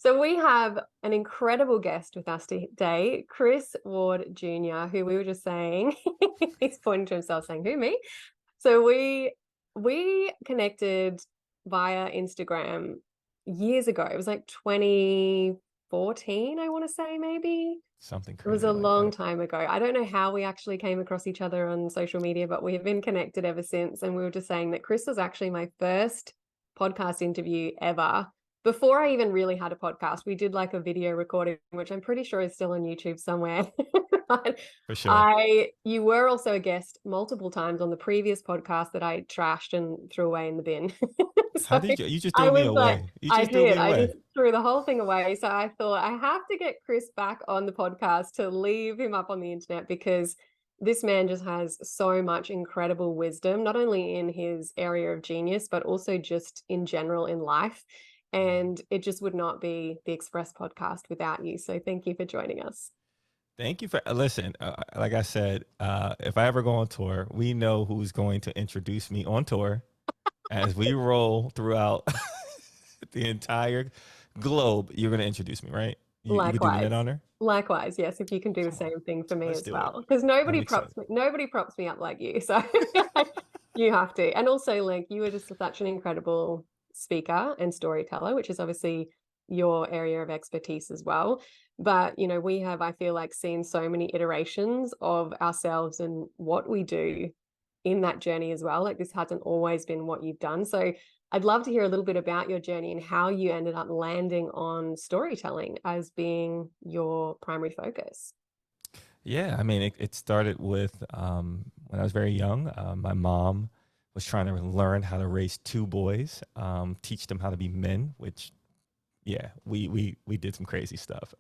So we have an incredible guest with us today, Chris Ward Jr., who we were just saying, he's pointing to himself saying, who, me? So we connected via Instagram years ago. It was like 2014, I want to say, maybe. Something It was crazy a like long that. time ago. I don't know how we actually came across each other on social media, but we have been connected ever since. And we were just saying that Chris was actually my first podcast interview ever. Before I even really had a podcast, we did like a video recording, which I'm pretty sure is still on YouTube somewhere. But For sure. you were also a guest multiple times on the previous podcast that I trashed and threw away in the bin. How So did you just I threw me was like, away? You I just threw me did. I away. just threw the whole thing away. So I thought I have to get Chris back on the podcast to leave him up on the internet because this man just has so much incredible wisdom, not only in his area of genius, but also just in general in life. And it just would not be the Express podcast without you. So thank you for joining us. Thank you for listen. Like I said, if I ever go on tour, we know who's going to introduce me on tour as we roll throughout the entire globe. You're going to introduce me, right? You could do me that Likewise. honor. Likewise, yes, if you can do the Come on, same thing for me let's as do it. well. Because I'm excited. nobody props me up like you. So you have to. And also, like, you are just such an incredible speaker and storyteller, which is obviously your area of expertise as well. But, we have, I feel like, seen so many iterations of ourselves and what we do in that journey as well. Like, this hasn't always been what you've done. So I'd love to hear a little bit about your journey and how you ended up landing on storytelling as being your primary focus. Yeah, I mean, it started with when I was very young. My mom was trying to learn how to raise two boys, teach them how to be men, which yeah, we did some crazy stuff.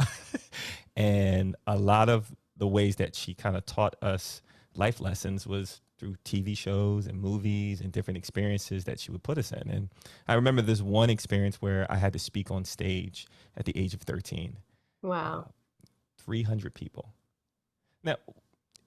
And a lot of the ways that she kind of taught us life lessons was through TV shows and movies and different experiences that she would put us in. And I remember this one experience where I had to speak on stage at the age of 13, Wow. 300 people. Now,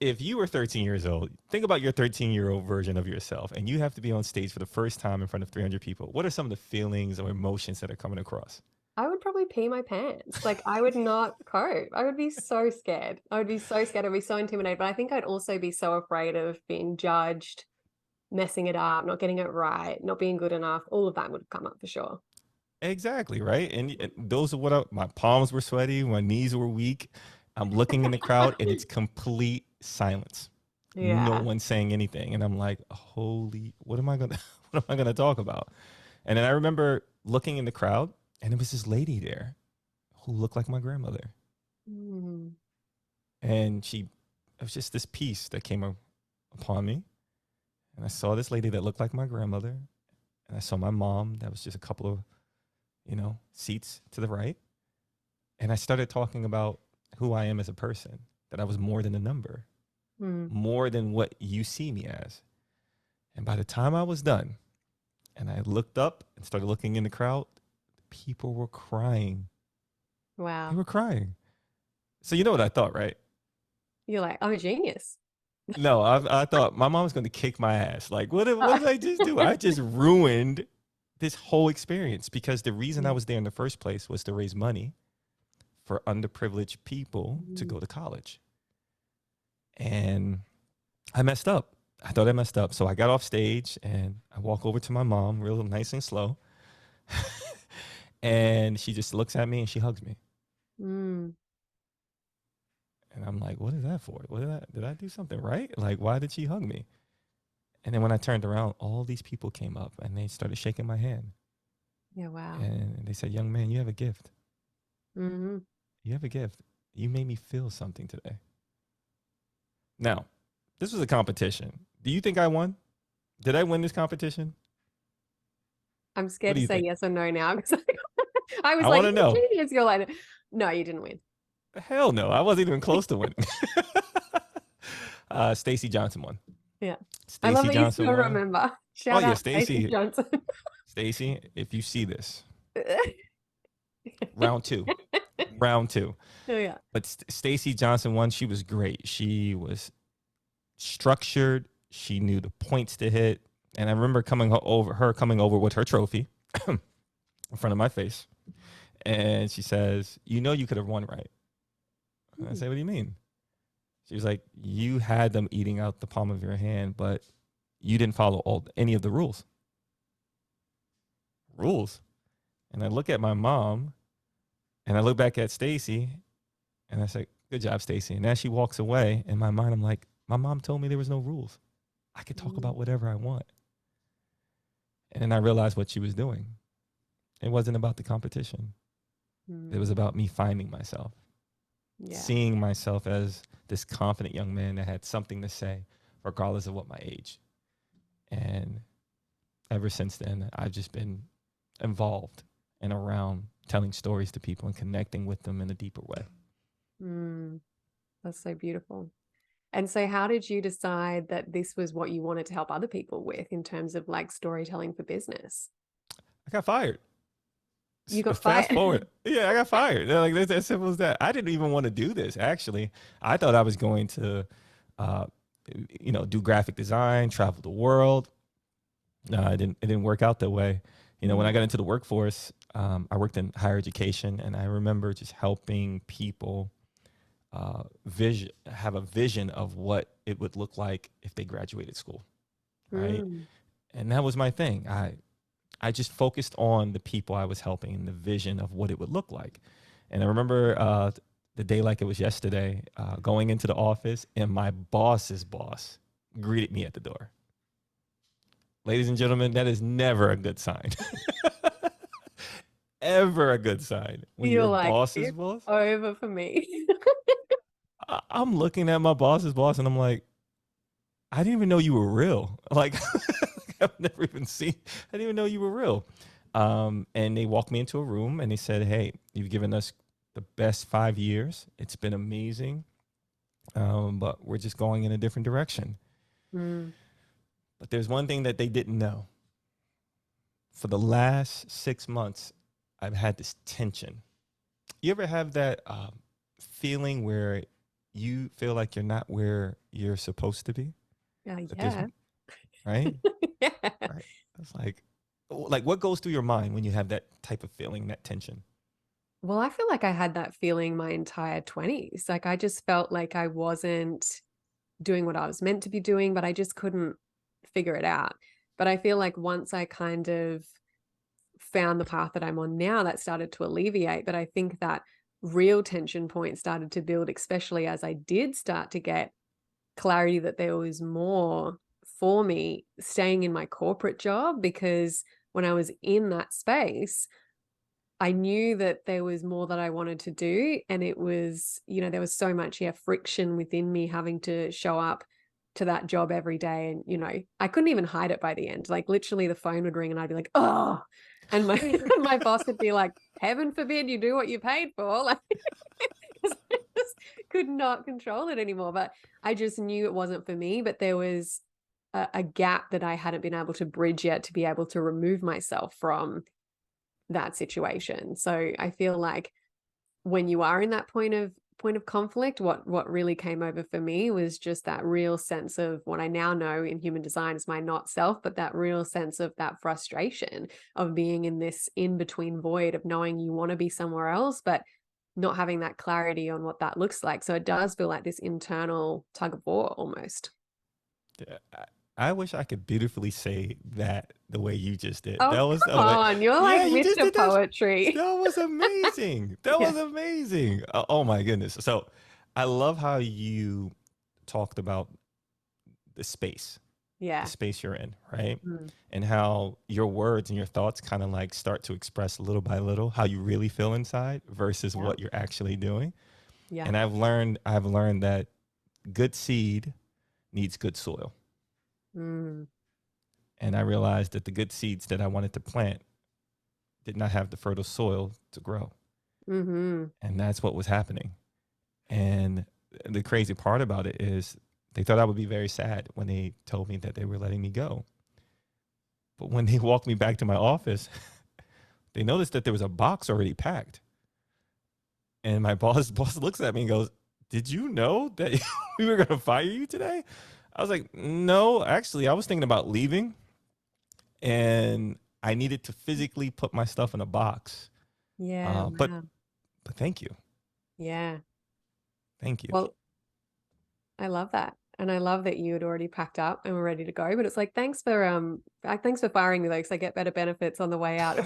if you were 13 years old, think about your 13-year-old version of yourself, and you have to be on stage for the first time in front of 300 people. What are some of the feelings or emotions that are coming across? I would probably pee my pants. Like, I would not cope. I would be so scared. I would be so scared. I'd be so intimidated. But I think I'd also be so afraid of being judged, messing it up, not getting it right, not being good enough. All of that would have come up for sure. Exactly, right? And those are my palms were sweaty, my knees were weak. I'm looking in the crowd and it's complete silence. No Yeah. one saying anything. And I'm like, holy, what am I gonna what am I gonna talk about? And then I remember looking in the crowd and there was this lady there who looked like my grandmother. Mm. And it was just this piece that came upon me. And I saw this lady that looked like my grandmother. And I saw my mom that was just a couple of, seats to the right. And I started talking about who I am as a person, that I was more than a number, Mm. more than what you see me as. And by the time I was done and I looked up and started looking in the crowd, people were crying. They Wow. were crying. So you know what I thought, right? You're like, I'm a genius. No, I thought my mom was going to kick my ass. Like, what did I just do? I just ruined this whole experience because the reason I was there in the first place was to raise money for underprivileged people to Mm. go to college. And I messed up. I thought I messed up. So I got off stage and I walk over to my mom real nice and slow. And she just looks at me and she hugs me. Mm. And I'm like, what is that for? Did I do something right? Like, why did she hug me? And then when I turned around, all these people came up and they started shaking my hand. Yeah, wow. And they said, young man, you have a gift. Hmm. You have a gift. You made me feel something today. Now, this was a competition. Do you think I won? Did I win this competition? I'm What scared do to you say think? yes or no now because I was I like, want to you're a know. genius. You're like, no, you didn't win. Hell no. I wasn't even close to winning. Stacy Johnson won. Yeah. I love Stacy that you Johnson still won. remember. Oh Shout yeah, out Stacey Stacy. Johnson. Stacy, if you see this, round two, round two. Oh, yeah. But Stacy Johnson won. She was great. She was structured. She knew the points to hit. And I remember her coming over with her trophy in front of my face. And she says, you know, you could have won, right? And I Mm. say, what do you mean? She was like, you had them eating out the palm of your hand, but you didn't follow any of the rules. Rules. And I look at my mom and I look back at Stacy and I say, good job, Stacy. And as she walks away, in my mind, I'm like, my mom told me there was no rules. I could talk about whatever I want. And then I realized what she was doing. It wasn't about the competition. It was Mm. about me finding myself, Yeah. seeing myself as this confident young man that had something to say, regardless of what my age. And ever since then, I've just been involved and around telling stories to people and connecting with them in a deeper way. Mm. That's so beautiful. And so how did you decide that this was what you wanted to help other people with in terms of like storytelling for business? I got fired. You got Fast fired. forward. Yeah, I got fired. They're like, that's as simple as that. I didn't even want to do this, actually. I thought I was going to, uh, do graphic design, travel the world. No, it didn't work out that way. When I got into the workforce, I worked in higher education, and I remember just helping people have a vision of what it would look like if they graduated school, right? Mm. And that was my thing. I just focused on the people I was helping and the vision of what it would look like. And I remember the day like it was yesterday, going into the office, and my boss's boss greeted me at the door. Ladies and gentlemen, that is never a good sign. Ever a good sign when You're your like, boss's it's boss. over for me. I'm looking at my boss's boss and I'm like, I didn't even know you were real. Like, I've never even seen, I didn't even know you were real. And they walked me into a room and they said, hey, you've given us the best 5 years. It's been amazing. But we're just going in a different direction. Mm. But there's one thing that they didn't know. For the last 6 months, I've had this tension. You ever have that feeling where you feel like you're not where you're supposed to be? That there's, Yeah. right? Yeah. Right. It's like what goes through your mind when you have that type of feeling, that tension? Well, I feel like I had that feeling my entire 20s. Like I just felt like I wasn't doing what I was meant to be doing, but I just couldn't figure it out. But I feel like once I kind of found the path that I'm on now, that started to alleviate. But I think that real tension point started to build, especially as I did start to get clarity that there was more for me staying in my corporate job, because when I was in that space, I knew that there was more that I wanted to do. And it was, there was so much, friction within me having to show up to that job every day. And, I couldn't even hide it by the end. Like literally the phone would ring and I'd be like, oh, and my, my boss would be like, heaven forbid you do what you paid for. Like, I just could not control it anymore. But I just knew it wasn't for me. But there was a gap that I hadn't been able to bridge yet to be able to remove myself from that situation. So I feel like when you are in that point of conflict, what really came over for me was just that real sense of what I now know in human design is my not self, but that real sense of that frustration of being in this in between void of knowing you want to be somewhere else, but not having that clarity on what that looks like. So it does feel like this internal tug of war almost. Yeah, I wish I could beautifully say that the way you just did. Oh, That was come on. You're like yeah, you just Mr. did that. Poetry. That was amazing. That Yeah. was amazing. Oh my goodness. So I love how you talked about the space, the Yeah. space you're in, right? Mm. And how your words and your thoughts kind of like start to express little by little how you really feel inside versus Yeah. what you're actually doing. Yeah. And I've learned that good seed needs good soil. Mm. And I realized that the good seeds that I wanted to plant did not have the fertile soil to grow. Mm-hmm. And that's what was happening. And the crazy part about it is they thought I would be very sad when they told me that they were letting me go. But when they walked me back to my office, they noticed that there was a box already packed. And my boss looks at me and goes, did you know that we were going to fire you today? I was like, no, actually, I was thinking about leaving and I needed to physically put my stuff in a box Yeah. But Wow. thank you. Yeah. Thank you. Well, I love that. And I love that you had already packed up and were ready to go. But it's like, thanks for firing me though, because I get better benefits on the way out.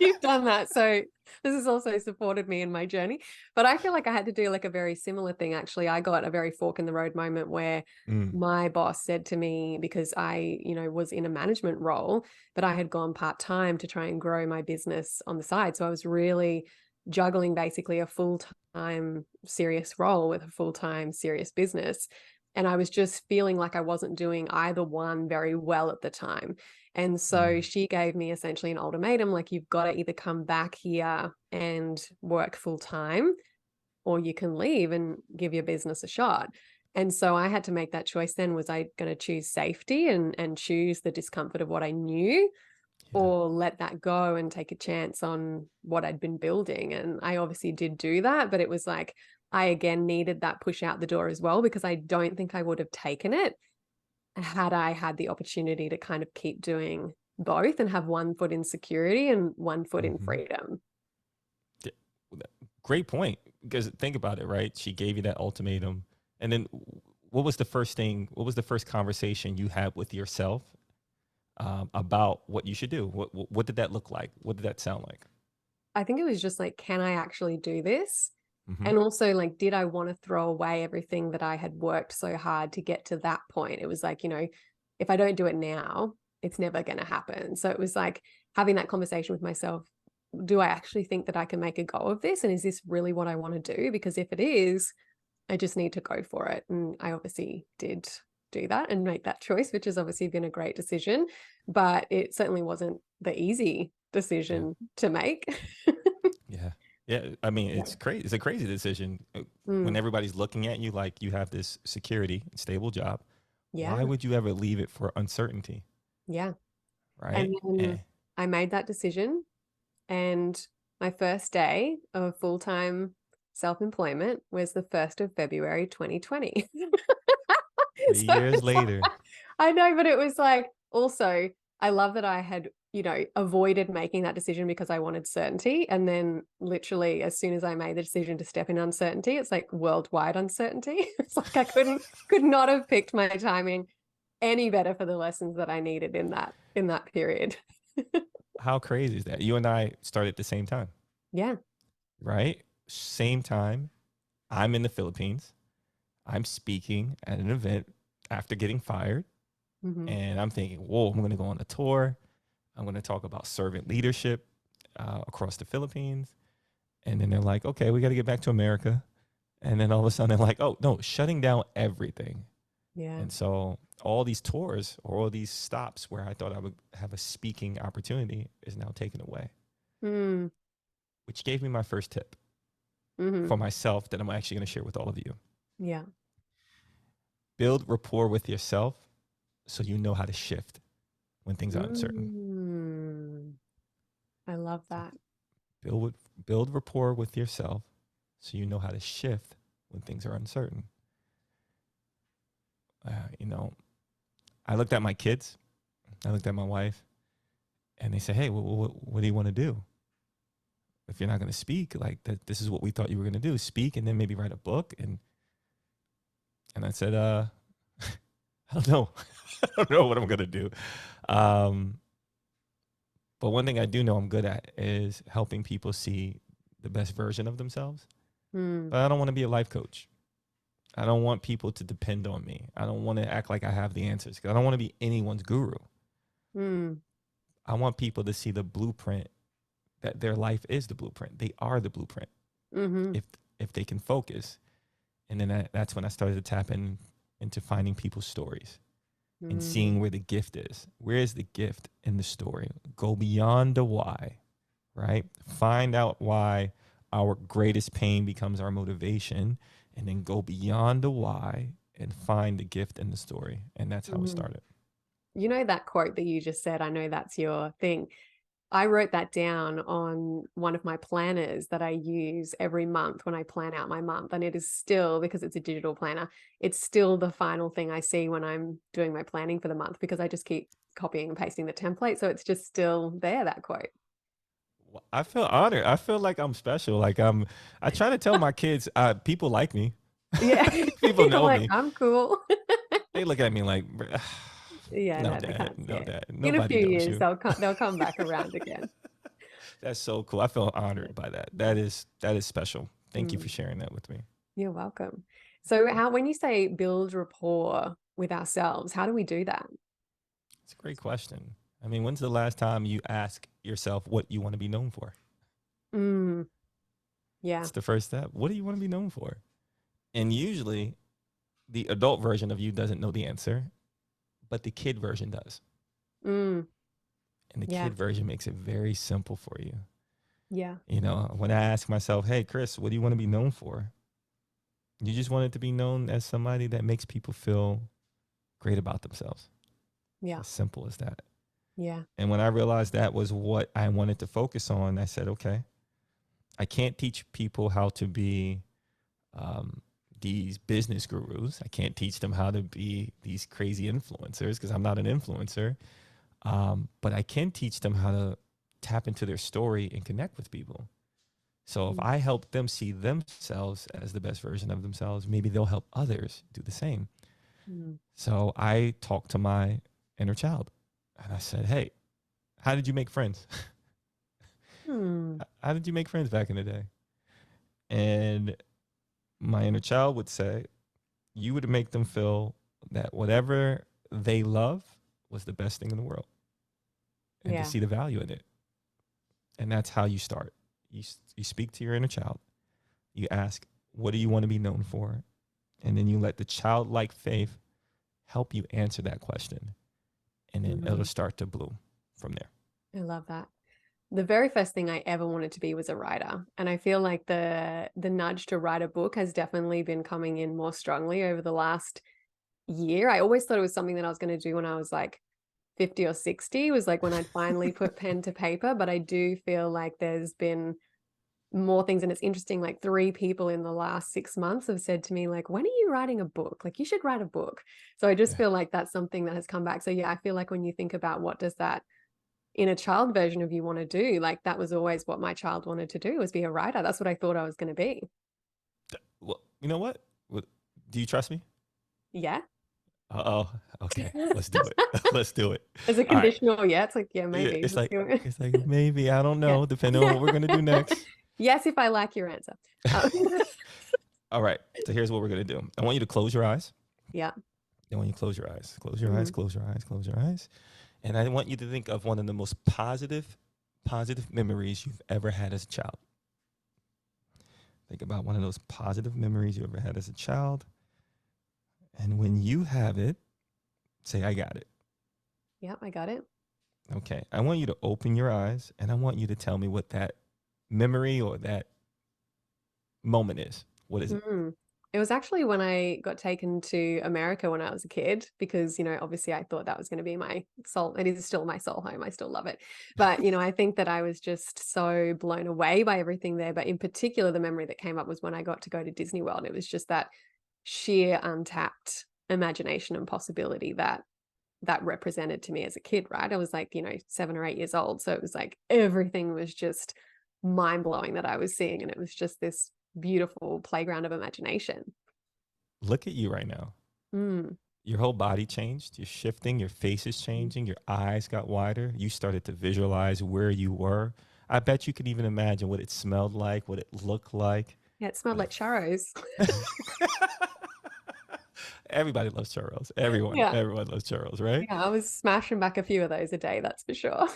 You've done that. So this has also supported me in my journey. But I feel like I had to do like a very similar thing. Actually, I got a very fork in the road moment where Mm, my boss said to me, because I, was in a management role, but I had gone part-time to try and grow my business on the side. So I was really juggling basically a full-time serious role with a full-time serious business. And I was just feeling like I wasn't doing either one very well at the time. And so mm, she gave me essentially an ultimatum, like, you've got to either come back here and work full time, or you can leave and give your business a shot. And so I had to make that choice then. Was I going to choose safety and choose the discomfort of what I knew, yeah. or let that go and take a chance on what I'd been building? And I obviously did do that, but it was like, I again needed that push out the door as well, because I don't think I would have taken it had I had the opportunity to kind of keep doing both and have one foot in security and one foot in Hmm. freedom. Great point. Because think about it, right? She gave you that ultimatum. And then what was the first thing, what was the first conversation you had with yourself about what you should do? What did that look like? What did that sound like? I think it was just like, can I actually do this? Hmm. And also, like, did I want to throw away everything that I had worked so hard to get to that point? It was like, if I don't do it now, it's never going to happen. So it was like having that conversation with myself. Do I actually think that I can make a go of this? And is this really what I want to do? Because if it is, I just need to go for it. And I obviously did do that and make that choice, which has obviously been a great decision, but it certainly wasn't the easy Yeah. decision to make. Yeah. Yeah. I mean, Yeah. it's crazy. It's a crazy decision when Mm, everybody's looking at you like you have this security, stable job. Why yeah. would you ever leave it for uncertainty? Yeah. Right. And then I made that decision. And my first day of full-time self-employment was the 1st of February 2020. Three So years it's like, later. I know, but it was like, also, I love that I had, avoided making that decision because I wanted certainty. And then literally as soon as I made the decision to step in uncertainty, it's like worldwide uncertainty. It's like I could not have picked my timing any better for the lessons that I needed in that period. How crazy is that? You and I started at the same time, Yeah. right? Same time. I'm in the Philippines. I'm speaking at an event after getting fired. Hmm. And I'm thinking, whoa, I'm going to go on a tour. I'm going to talk about servant leadership across the Philippines. And then they're like, okay, we got to get back to America. And then all of a sudden they're like, oh, no, shutting down everything. Yeah. And so all these tours or all these stops where I thought I would have a speaking opportunity is now taken away, Mm. which gave me my first tip Hmm. for myself that I'm actually going to share with all of you. Yeah. Build rapport with yourself so you know how to shift when things are uncertain. Mm. I love So that. build build rapport with yourself so you know how to shift when things are uncertain. You know, I looked at my kids, I looked at my wife, and they said, "Hey, what do you want to do? If you're not going to speak, like that, this is what we thought you were going to do: speak, and then maybe write a book." And I said, I don't know, I don't know what I'm going to do. Um, but one thing I do know I'm good at is helping people see the best version of themselves. Mm. But I don't want to be a life coach. I don't want people to depend on me. I don't want to act like I have the answers because I don't want to be anyone's guru. Mm. I want people to see the blueprint that their life is the blueprint. They are the blueprint Hmm. if they can focus. And then that's when I started to tap into finding people's stories and Mm. seeing where the gift is. Where is the gift in the story? Go beyond the why, right? Find out why our greatest pain becomes our motivation, and then go beyond the why and find the gift in the story. And that's how it Hmm. started. You know that quote that you just said, I know that's your thing. I wrote that down on one of my planners that I use every month when I plan out my month. And it is still, because it's a digital planner, it's still the final thing I see when I'm doing my planning for the month, because I just keep copying and pasting the template. So it's just still there, that quote. Well, I feel honored. I feel like I'm special. I try to tell my kids, people like me. Yeah. People I'm know like, me. I'm cool. They look at me like, Yeah, no, no, they dad, can't see no, it. dad. In a Nobody few knows years, you. they'll come back around again. That's so cool. I feel Yeah. honored by that. That is special. Thank you for Mm, sharing that with me. you're welcome. So how, when you say build rapport with ourselves, how do we do that? It's a great question. I mean, when's the last time you ask yourself what you want to be known for? Mm, yeah. It's the first step. What do you want to be known for? And usually the adult version of you doesn't know the answer, but the kid version does. Mm, And the yeah. kid version makes it very simple for you. Yeah. You know, when I ask myself, hey, Chris, what do you want to be known for? You just want it to be known as somebody that makes people feel great about themselves. It's Yeah. as simple as that. Yeah. And when I realized that was what I wanted to focus on, I said, okay, I can't teach people how to be um, these business gurus. I can't teach them how to be these crazy influencers because I'm not an influencer. But I can teach them how to tap into their story and connect with people. So if Mm, I help them see themselves as the best version of themselves, maybe they'll help others do the same. mm, So I talked to my inner child and I said, hey, how did you make friends? mm, How did you make friends back in the day? And my inner child would say, you would make them feel that whatever they love was the best thing in the world and to yeah. see the value in it. And that's how you start. You speak to your inner child. You ask, what do you want to be known for? And then you let the childlike faith help you answer that question. And then it'll Mm, start to bloom from there. I love that. The very first thing I ever wanted to be was a writer. And I feel like the nudge to write a book has definitely been coming in more strongly over the last year. I always thought it was something that I was going to do when I was like 50 or 60, was like when I'd finally put pen to paper. But I do feel like there's been more things. And it's interesting, like 3 people in the last 6 months have said to me, like, when are you writing a book? Like, you should write a book. So I just Yeah. feel like that's something that has come back. So yeah, I feel like when you think about what does that inner child version of you want to do, like that was always what my child wanted to do, was be a writer. That's what I thought I was going to be. Well, you know what? Do you trust me? Yeah. Oh, okay. Let's do it. Let's do it. As a All right. conditional, yeah, it's like, yeah, Yeah, maybe. it's Let's like do it. it's like maybe I don't Yeah. know, depending on what we're gonna do next. Yes, if I like your answer. Oh. All right. So here's what we're gonna do. I want you to close your eyes. Yeah. I want you to close your eyes. Close your eyes. Mm. Close your eyes. Close your eyes. And I want you to think of one of the most positive memories you've ever had as a child. Think about one of those positive memories you ever had as a child. And when you have it, say, I got it. Yeah, I got it. Okay. I want you to open your eyes and I want you to tell me what that memory or that moment is. What is it? Mm. It was actually when I got taken to America when I was a kid, because, obviously I thought that was going to be my soul. It is still my soul home. I still love it. But, I think that I was just so blown away by everything there. But in particular, the memory that came up was when I got to go to Disney World. It was just that sheer untapped imagination and possibility that represented to me as a kid, right? I was like, 7 or 8 years old. So it was like everything was just mind blowing that I was seeing. And it was just this beautiful playground of imagination. Look at you right now. Mm. Your whole body changed. You're shifting. Your face is changing. Your eyes got wider. You started to visualize where you were. I bet you could even imagine what it smelled like, what it looked like. Yeah, it smelled What like churros. it... Everybody loves churros. Yeah. Everyone loves churros, right? Yeah, I was smashing back a few of those a day, that's for sure.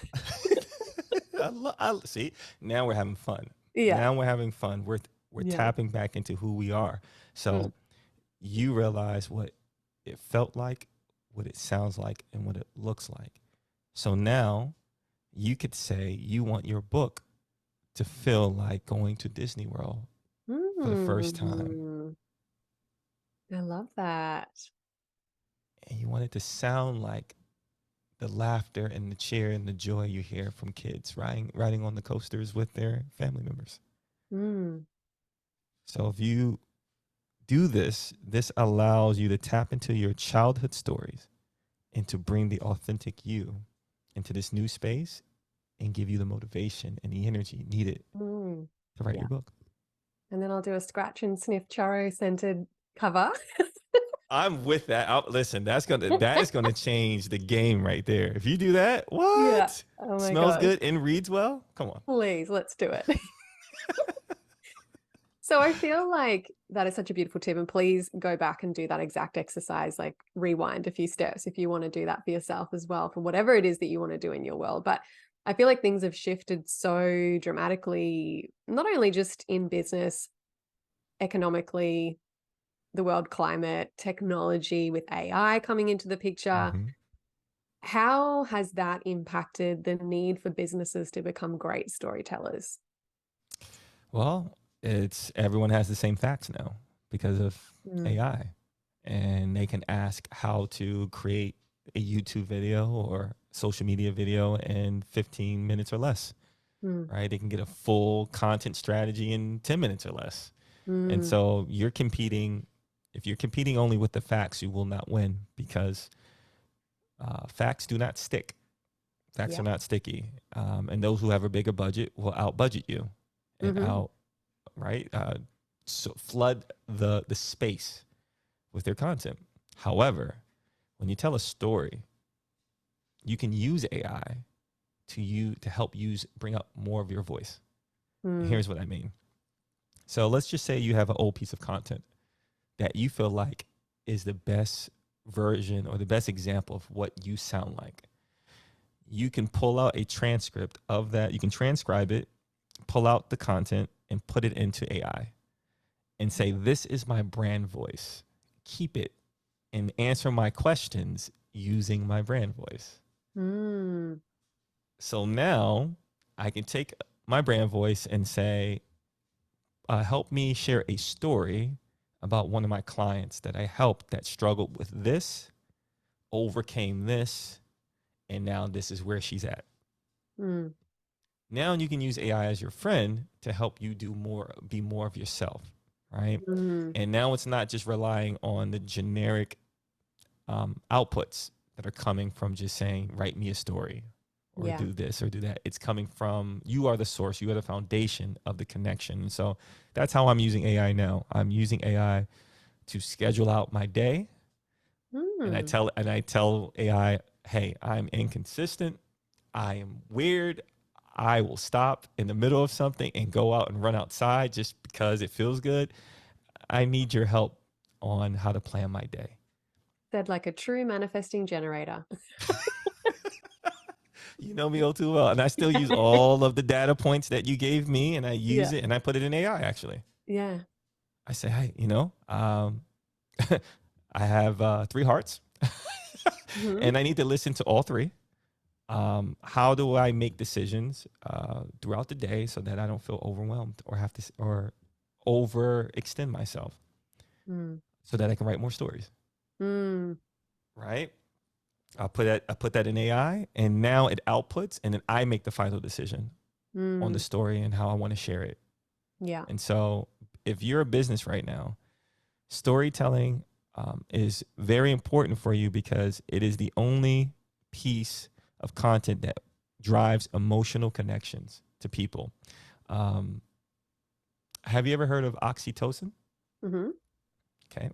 See, now we're having fun. Yeah. Now we're having fun. We're Yeah. tapping back into who we are. So Mm. you realize what it felt like, what it sounds like, and what it looks like. So now you could say you want your book to feel like going to Disney World for the first time. Mm. I love that. And you want it to sound like the laughter and the cheer and the joy you hear from kids riding on the coasters with their family members. Mm. So if you do this, this allows you to tap into your childhood stories and to bring the authentic you into this new space and give you the motivation and the energy needed Mm, to write yeah. your book. And then I'll do a scratch and sniff churro scented cover. I'm with that. Listen, that is gonna change the game right there. If you do that, Yeah. what? Oh my Smells gosh. good and reads well? Come on. Please, let's do it. So I feel like that is such a beautiful tip. And please go back and do that exact exercise, like rewind a few steps if you want to do that for yourself as well, for whatever it is that you want to do in your world. But I feel like things have shifted so dramatically, not only just in business, economically, the world climate, technology with AI coming into the picture. Mhm. How has that impacted the need for businesses to become great storytellers? Well, it's everyone has the same facts now because of Mm, AI, and they can ask how to create a YouTube video or social media video in 15 minutes or less, mm, right? They can get a full content strategy in 10 minutes or less. And mm, so you're competing, if you're competing only with the facts, you will not win because facts do not stick. Facts yeah. are not sticky. And those who have a bigger budget will out budget you and Hmm. out, right? So flood the space with their content. However, when you tell a story, you can use AI to help bring up more of your voice. And Mm, here's what I mean. So let's just say you have an old piece of content that you feel like is the best version or the best example of what you sound like. You can pull out a transcript of that. You can transcribe it, pull out the content, and put it into AI and say, "This is my brand voice. Keep it and answer my questions using my brand voice." mm, So now I can take my brand voice and say, help me share a story about one of my clients that I helped that struggled with this, overcame this, and now this is where she's at. mm, Now you can use AI as your friend to help you be more of yourself, right? mm. And now it's not just relying on the generic outputs that are coming from just saying, write me a story or Yeah. do this or do that. It's coming from you are the source, you are the foundation of the connection. And so that's how I'm using AI now. I'm using AI to schedule out my day. And Mm. I tell AI, hey, I'm inconsistent. I am weird. I will stop in the middle of something and go out and run outside just because it feels good. I need your help on how to plan my day. Said like a true manifesting generator. You know me all too well. And I still use all of the data points that you gave me and I use Yeah. it and I put it in AI actually. Yeah. I say, hey, I have 3 hearts Hmm. and I need to listen to all three. How do I make decisions throughout the day so that I don't feel overwhelmed or have to or overextend myself Mm. so that I can write more stories, Mm. right? I put that in AI and now it outputs and then I make the final decision on the Mm. story and how I want to share it. Yeah. And so if you're a business right now, storytelling is very important for you because it is the only piece of content that drives emotional connections to people. Um, have you ever heard of oxytocin? Hmm. Okay,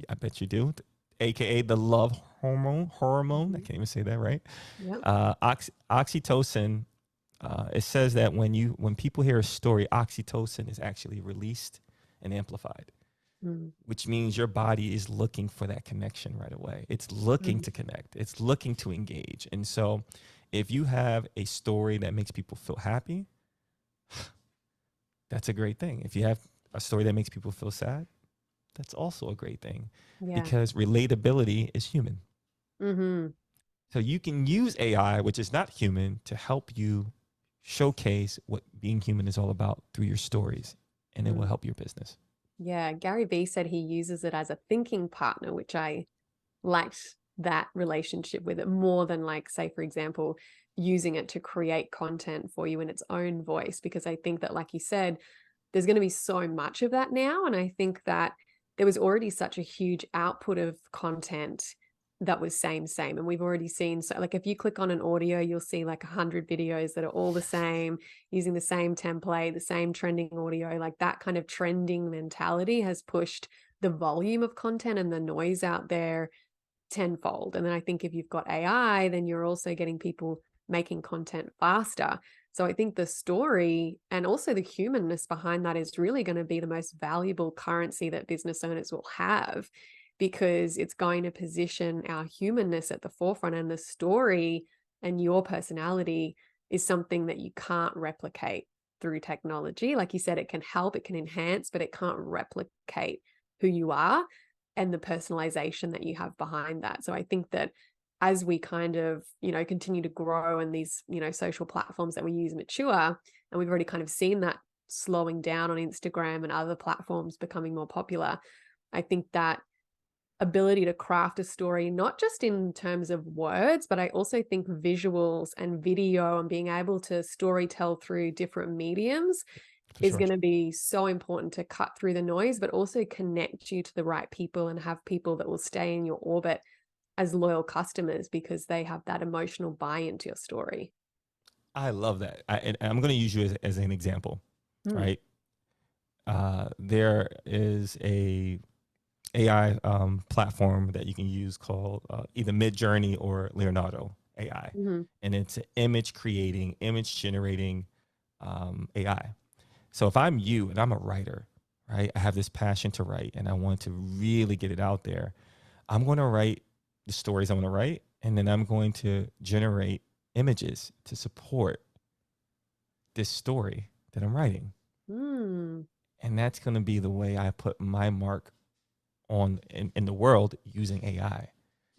I bet you do. AKA the love hormone. Hormone. I Hmm. can't even say that right. Yeah. Oxytocin. It says that when people hear a story, oxytocin is actually released and amplified, Mm. which means your body is looking for that connection right away. It's looking Mm. to connect. It's looking to engage. And so, if you have a story that makes people feel happy, that's a great thing. If you have a story that makes people feel sad, that's also a great thing Yeah. because relatability is human. Hmm. So you can use AI, which is not human, to help you showcase what being human is all about through your stories, and it will Mm. help your business. Yeah. Gary Vee said he uses it as a thinking partner, which I liked that relationship with it more than, like, say, for example, using it to create content for you in its own voice. Because I think that, like you said, there's going to be so much of that now. And I think that there was already such a huge output of content that was same. And we've already seen, so like if you click on an audio, you'll see like 100 videos that are all the same, using the same template, the same trending audio. Like that kind of trending mentality has pushed the volume of content and the noise out there tenfold. And then I think if you've got AI, then you're also getting people making content faster. So I think the story and also the humanness behind that is really going to be the most valuable currency that business owners will have, because it's going to position our humanness at the forefront, and the story and your personality is something that you can't replicate through technology. Like you said, it can help, it can enhance, but it can't replicate who you are and the personalization that you have behind that. So I think that as we kind of, continue to grow and these, social platforms that we use mature, and we've already kind of seen that slowing down on Instagram and other platforms becoming more popular, I think that ability to craft a story, not just in terms of words, but I also think visuals and video and being able to story tell through different mediums For is sure. going to be so important to cut through the noise, but also connect you to the right people and have people that will stay in your orbit as loyal customers because they have that emotional buy-in to your story. I love that. And I'm going to use you as an example, Mm. right? There is a AI platform that you can use called either Midjourney or Leonardo AI, Mm-hmm. and it's an image creating, image generating AI. So if I'm you and I'm a writer, right, I have this passion to write and I want to really get it out there, I'm going to write the stories I'm going to write, and then I'm going to generate images to support this story that I'm writing. Mm. And that's going to be the way I put my mark on in the world using AI.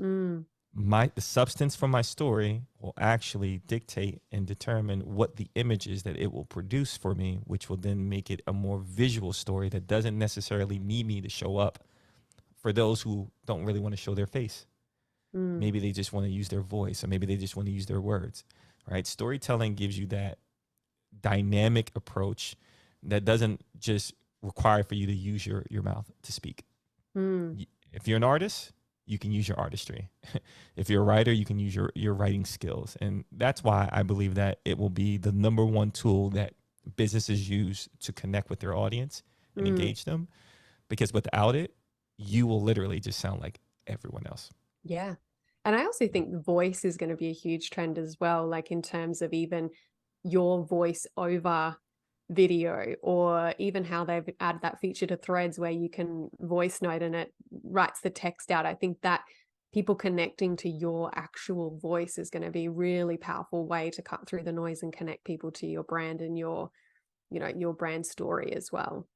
Mm. The substance from my story will actually dictate and determine what the images that it will produce for me, which will then make it a more visual story that doesn't necessarily need me to show up for those who don't really want to show their face. Mm. Maybe they just want to use their voice, or maybe they just want to use their words, right? Storytelling gives you that dynamic approach that doesn't just require for you to use your mouth to speak. Mm. If you're an artist, you can use your artistry. If you're a writer, you can use your writing skills. And that's why I believe that it will be the number one tool that businesses use to connect with their audience and Mm. engage them. Because without it, you will literally just sound like everyone else. Yeah. And I also think voice is going to be a huge trend as well, like in terms of even your voice over video, or even how they've added that feature to Threads where you can voice note and it writes the text out. I think that people connecting to your actual voice is going to be a really powerful way to cut through the noise and connect people to your brand and your brand story as well.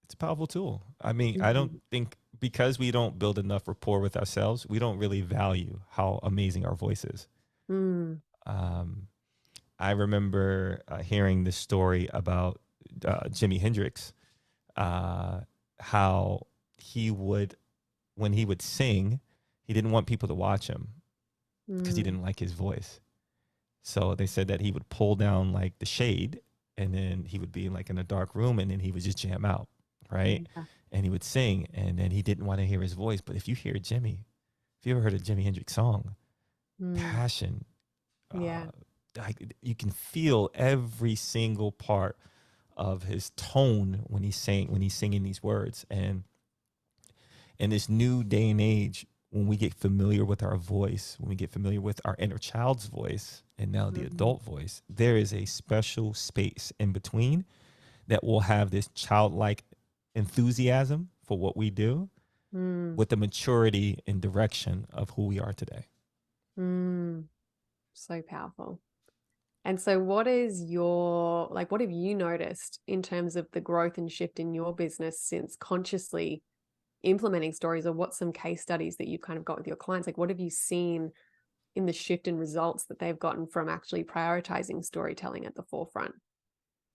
It's a powerful tool. I mean, I don't Mhm. think because we don't build enough rapport with ourselves, we don't really value how amazing our voice is. Mm. Um, I remember hearing this story about Jimi Hendrix, uh, how he would, when he would sing, he didn't want people to watch him because he Mm. didn't like his voice. So they said that he would pull down like the shade, and then he would be like in a dark room, and then he would just jam out, right? Yeah. And he would sing, and then he didn't want to hear his voice. But if you hear Jimmy, if you ever heard a Jimi Hendrix song, Mm. passion, uh, Yeah. like you can feel every single part of his tone when he's singing these words. And in this new day and age, when we get familiar with our voice, when we get familiar with our inner child's voice and now the Mm. adult voice, there is a special space in between that will have this childlike enthusiasm for what we do Mm. with the maturity and direction of who we are today. Mm. So powerful. And so what have you noticed in terms of the growth and shift in your business since consciously implementing stories, or what's some case studies that you've kind of got with your clients? Like what have you seen in the shift in results that they've gotten from actually prioritizing storytelling at the forefront?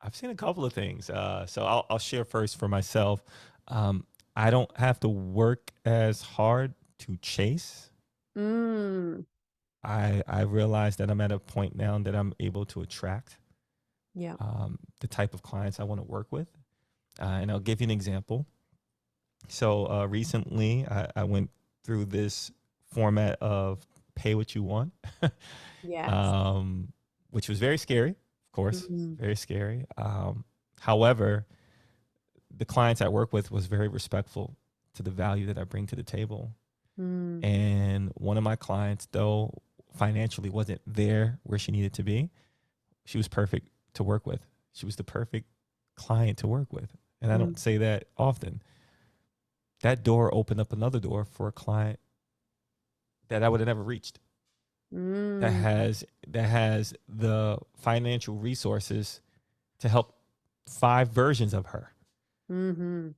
I've seen a couple of things. So I'll share first for myself. Um, I don't have to work as hard to chase. Mm. I realize that I'm at a point now that I'm able to attract Yeah. the type of clients I want to work with. And I'll give you an example. So recently, I went through this format of pay what you want, Yes. um, which was very scary, of course, Mm, very scary. However, the clients I work with was very respectful to the value that I bring to the table. mm, And one of my clients, though financially wasn't there where she needed to be, she was perfect to work with. She was the perfect client to work with. And I mm, don't say that often. That door opened up another door for a client that I would have never reached. That mm, has the financial resources to help 5 versions of her. mm-hmm,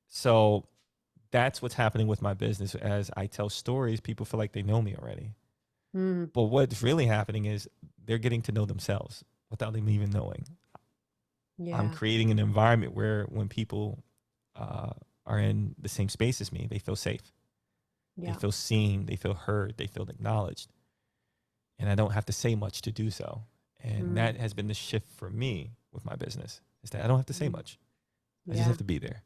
So that's what's happening with my business. As I tell stories, people feel like they know me already. mm, But what's really happening is they're getting to know themselves without them even knowing. I'm yeah, creating an environment where when people uh, are in the same space as me, they feel safe, they yeah, feel seen, they feel heard, they feel acknowledged. And I don't have to say much to do so. And mm, that has been the shift for me with my business, is that I don't have to say mm, much. I just yeah, have to be there.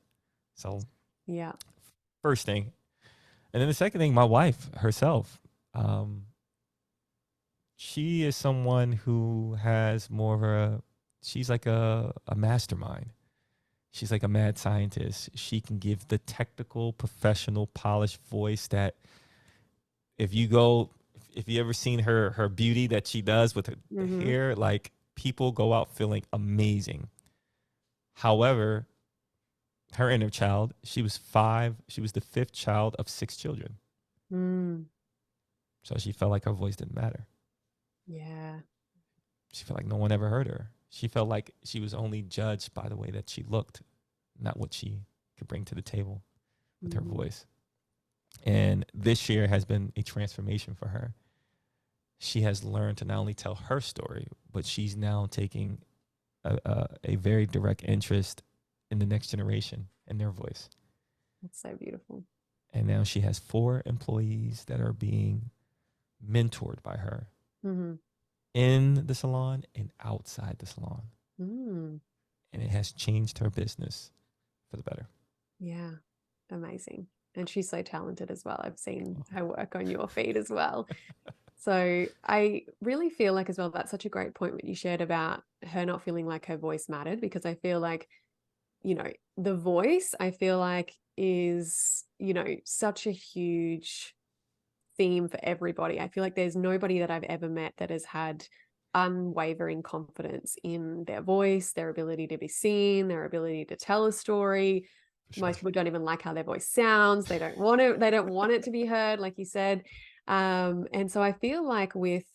So yeah, first thing. And then the second thing, my wife herself. Um, she is someone who has more of she's like a mastermind. She's like a mad scientist. She can give the technical, professional, polished voice that if you go, if you ever seen her beauty that she does with the mm-hmm, hair, like people go out feeling amazing. However, her inner child, she was 5, she was the 5th child of 6 children. mm, So she felt like her voice didn't matter. yeah, She felt like no one ever heard her. She felt like she was only judged by the way that she looked, not what she could bring to the table with her mm-hmm, voice. And this year has been a transformation for her. She has learned to not only tell her story, but she's now taking a very direct interest in the next generation and their voice. that's so beautiful. And now she has 4 employees that are being mentored by her Mm-hmm, in the salon and outside the salon. mm, And it has changed her business for the better. yeah, amazing. And she's so talented as well. I've seen her work on your feed as well. So I really feel like as well, that's such a great point what you shared about her not feeling like her voice mattered, because I feel like, the voice, I feel like is, such a huge theme for everybody. I feel like there's nobody that I've ever met that has had unwavering confidence in their voice, their ability to be seen, their ability to tell a story. For sure. Most people don't even like how their voice sounds. They don't want it to be heard, like you said. And so I feel like with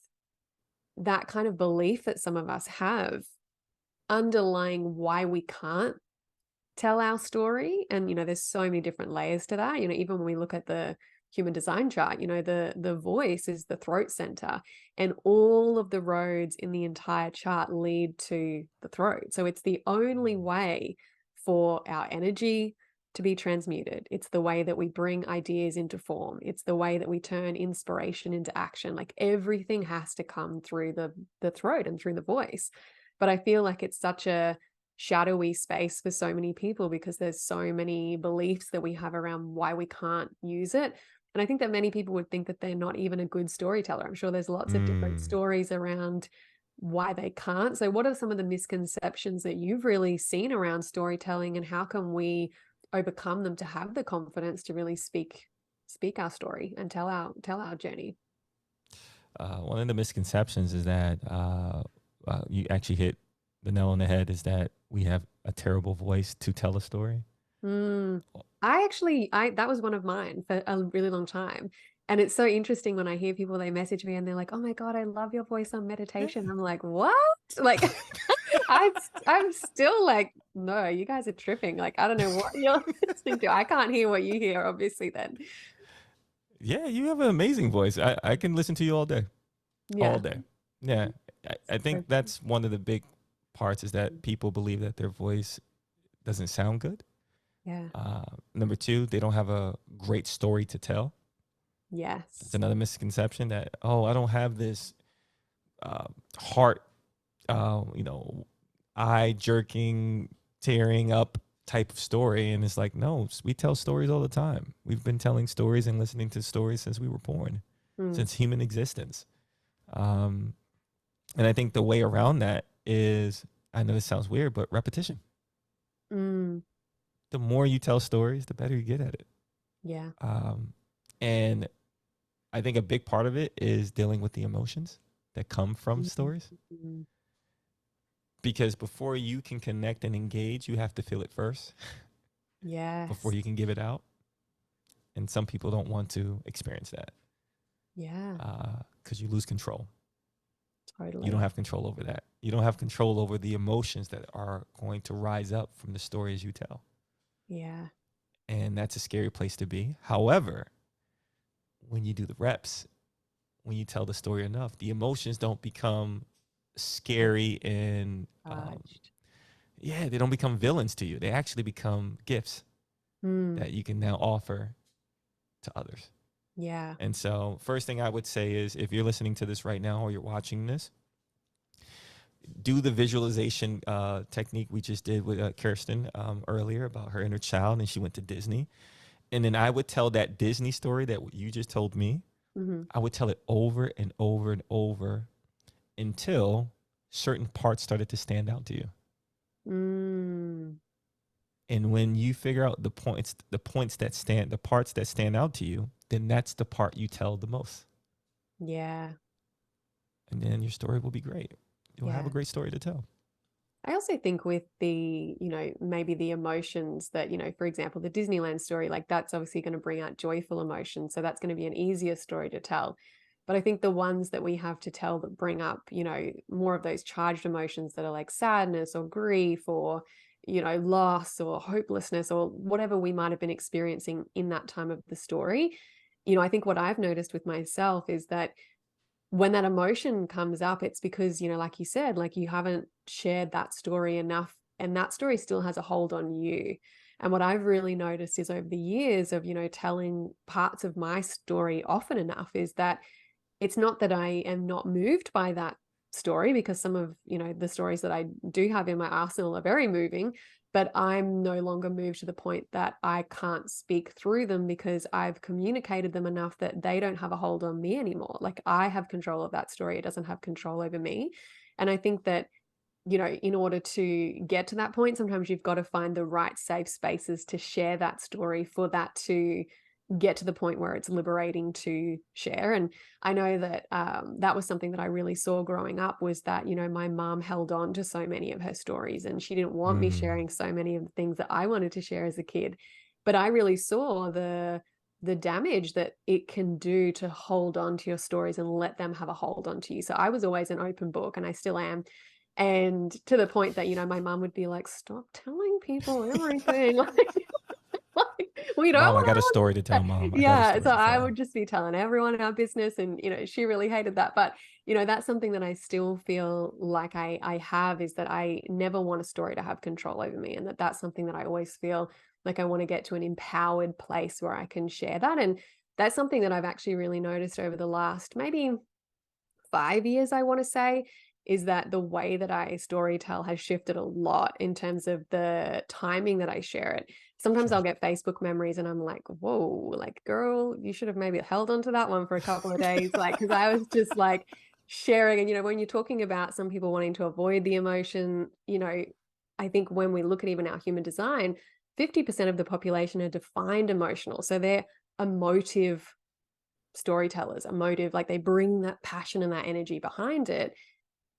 that kind of belief that some of us have underlying why we can't tell our story, and there's so many different layers to that. Even when we look at the human design chart, the voice is the throat center, and all of the roads in the entire chart lead to the throat. So it's the only way for our energy to be transmuted. It's the way that we bring ideas into form. It's the way that we turn inspiration into action. Like everything has to come through the throat and through the voice. But I feel like it's such a shadowy space for so many people because there's so many beliefs that we have around why we can't use it. And I think that many people would think that they're not even a good storyteller. I'm sure there's lots of different Mm. stories around why they can't. So what are some of the misconceptions that you've really seen around storytelling, and how can we overcome them to have the confidence to really speak our story and tell our journey? One of the misconceptions is that you actually hit the nail on the head, is that we have a terrible voice to tell a story. Mm. I that was one of mine for a really long time. And it's so interesting when I hear people, they message me and they're like, "Oh my God, I love your voice on meditation." I'm like, "What?" Like I I'm still like, "No, you guys are tripping." Like, I don't know what you're listening to. I can't hear what you hear, obviously then. Yeah, you have an amazing voice. I can listen to you all day, all Yeah. day. Yeah, I think that's one of the big parts, is that people believe that their voice doesn't sound good. Yeah. Number 2, they don't have a great story to tell. That's Yes. another misconception, that, oh, I don't have this uh, heart, you know, eye jerking, tearing up type of story. And it's like, no, we tell stories all the time. We've been telling stories and listening to stories since we were born. Mm. since human existence. Um, and I think the way around that is, I know this sounds weird, but repetition. Mm. The more you tell stories, the better you get at it. Yeah. Um, and I think a big part of it is dealing with the emotions that come from stories. Mm. Because before you can connect and engage, you have to feel it first before Yes. you can give it out. And some people don't want to experience that Yeah, because you lose control. You don't totally. have control over that. You don't have control over the emotions that are going to rise up from the stories you tell. Yeah. And that's a scary place to be. However, when you do the reps, when you tell the story enough, the emotions don't become scary and Charged. yeah, they don't become villains to you. They actually become gifts Mm. that you can now offer to others. Yeah. And so, first thing I would say is if you're listening to this right now or you're watching this, do the visualization technique we just did with Kirsten earlier about her inner child, and she went to Disney. And then I would tell that Disney story that you just told me. Mm-hmm. I would tell it over and over and over until certain parts started to stand out to you. Mm. And when you figure out the parts that stand out to you, then that's the part you tell the most. Yeah. And then your story will be great. You'll have a Yeah. great story to tell. I also think with the, maybe the emotions that, for example, the Disneyland story, like that's obviously going to bring out joyful emotions. So that's going to be an easier story to tell. But I think the ones that we have to tell that bring up, more of those charged emotions that are like sadness or grief or, loss or hopelessness or whatever we might have been experiencing in that time of the story. I think what I've noticed with myself is that when that emotion comes up, it's because, like you said, like you haven't shared that story enough and that story still has a hold on you. And what I've really noticed is over the years of, telling parts of my story often enough is that it's not that I am not moved by that story because some of, the stories that I do have in my arsenal are very moving, but I'm no longer moved to the point that I can't speak through them because I've communicated them enough that they don't have a hold on me anymore. Like I have control of that story. It doesn't have control over me. And I think that, in order to get to that point, sometimes you've got to find the right safe spaces to share that story for that to get to the point where it's liberating to share. And I know that that was something that I really saw growing up was that, my mom held on to so many of her stories and she didn't want me Mm. sharing so many of the things that I wanted to share as a kid. But I really saw the damage that it can do to hold on to your stories and let them have a hold on to you. So I was always an open book and I still am. And to the point that, my mom would be like, stop telling people everything. Like, we don't Mom, I want got a to story to tell, Mom. I got a yeah, story so to I tell. would just be telling everyone our business and, she really hated that. But, that's something that I still feel like I have is that I never want a story to have control over me and that's something that I always feel like I want to get to an empowered place where I can share that. And that's something that I've actually really noticed over the last maybe 5 years, I want to say, is that the way that I storytell has shifted a lot in terms of the timing that I share it. Sometimes Sure. I'll get Facebook memories and I'm like, whoa, like, girl, you should have maybe held on to that one for a couple of days. Like, because I was just like sharing. And, when you're talking about some people wanting to avoid the emotion, I think when we look at even our human design, 50% of the population are defined emotional. So they're emotive storytellers, emotive, like they bring that passion and that energy behind it.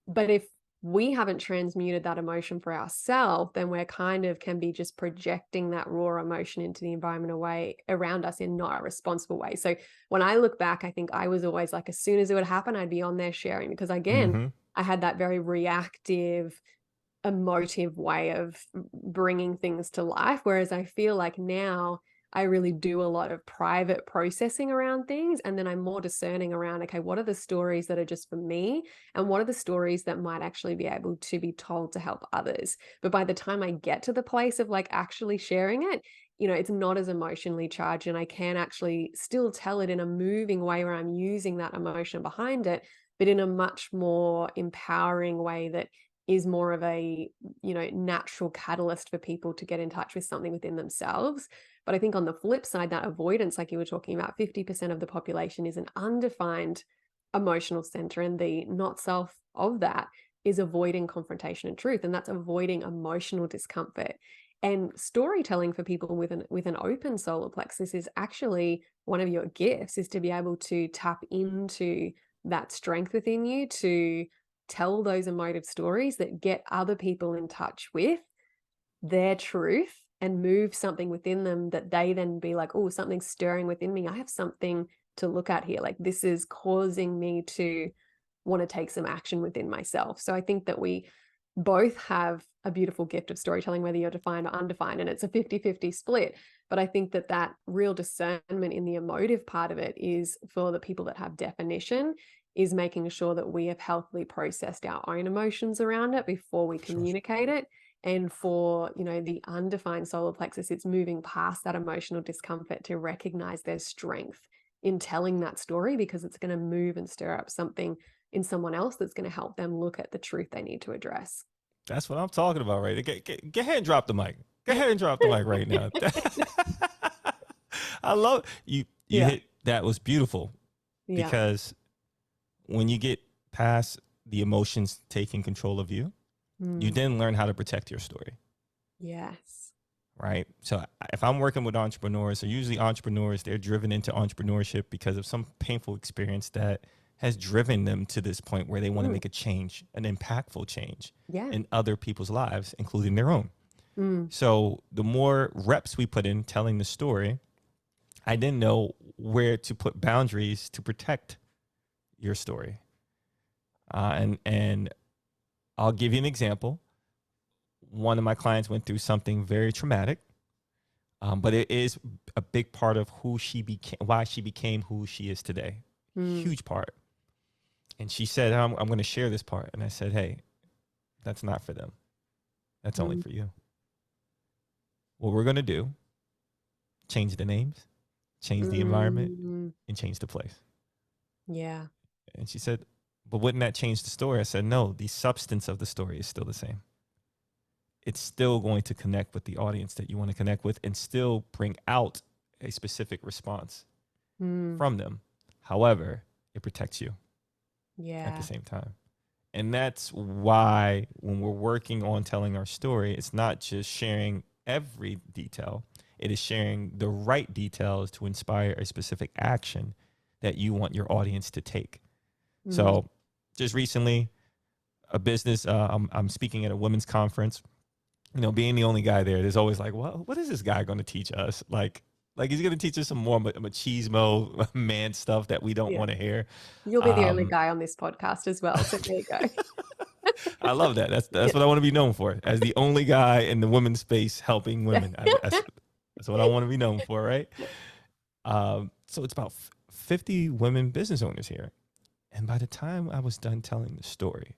But if we haven't transmuted that emotion for ourselves, then we're kind of can be just projecting that raw emotion into the environment away around us in not a responsible way. So when I look back, I think I was always like, as soon as it would happen, I'd be on there sharing because again, Mm-hmm. I had that very reactive, emotive way of bringing things to life. Whereas I feel like now I really do a lot of private processing around things. And then I'm more discerning around, okay, what are the stories that are just for me? And what are the stories that might actually be able to be told to help others? But by the time I get to the place of like actually sharing it, it's not as emotionally charged and I can actually still tell it in a moving way where I'm using that emotion behind it, but in a much more empowering way that is more of a, natural catalyst for people to get in touch with something within themselves. But I think on the flip side, that avoidance, like you were talking about, 50% of the population is an undefined emotional center, and the not self of that is avoiding confrontation and truth, and that's avoiding emotional discomfort. And storytelling for people with an open solar plexus is actually one of your gifts, is to be able to tap into that strength within you to tell those emotive stories that get other people in touch with their truth and move something within them that they then be like, oh, something's stirring within me. I have something to look at here. Like, this is causing me to want to take some action within myself. So I think that we both have a beautiful gift of storytelling, whether you're defined or undefined, and it's a 50-50 split. But I think that that real discernment in the emotive part of it is for the people that have definition, is making sure that we have healthily processed our own emotions around it before we Sure. communicate it. And for, the undefined solar plexus, it's moving past that emotional discomfort to recognize there's strength in telling that story, because it's going to move and stir up something in someone else that's going to help them look at the truth they need to address. That's what I'm talking about, right? Go ahead and drop the mic. Go ahead and drop the mic right now. I love you. You Yeah. hit that was beautiful, Yeah. because when you get past the emotions taking control of you, you then learn how to protect your story. Yes. Right. So if I'm working with entrepreneurs, so usually entrepreneurs, they're driven into entrepreneurship because of some painful experience that has driven them to this point where they want to make a change, an impactful change Yeah. in other people's lives, including their own. Mm. So the more reps we put in telling the story, I didn't know where to put boundaries to protect your story. And I'll give you an example. One of my clients went through something very traumatic, but it is a big part of who she became, why she became who she is today. Huge part. And she said, I'm going to share this part. And I said, hey, that's not for them. That's only for you. What we're going to do, change the names, change the environment, and change the place. Yeah. And she said, but wouldn't that change the story? I said, no, the substance of the story is still the same. It's still going to connect with the audience that you want to connect with and still bring out a specific response from them. However, it protects you at the same time. And that's why when we're working on telling our story, it's not just sharing every detail. It is sharing the right details to inspire a specific action that you want your audience to take. So just recently, a business, I'm speaking at a women's conference. Being the only guy there, there's always like, well, what is this guy going to teach us? Like he's going to teach us some more machismo man stuff that we don't want to hear. You'll be the only guy on this podcast as well. So there you go. I love that. That's what I want to be known for, as the only guy in the women's space helping women. That's what I want to be known for, right? So it's about 50 women business owners here. And by the time I was done telling the story,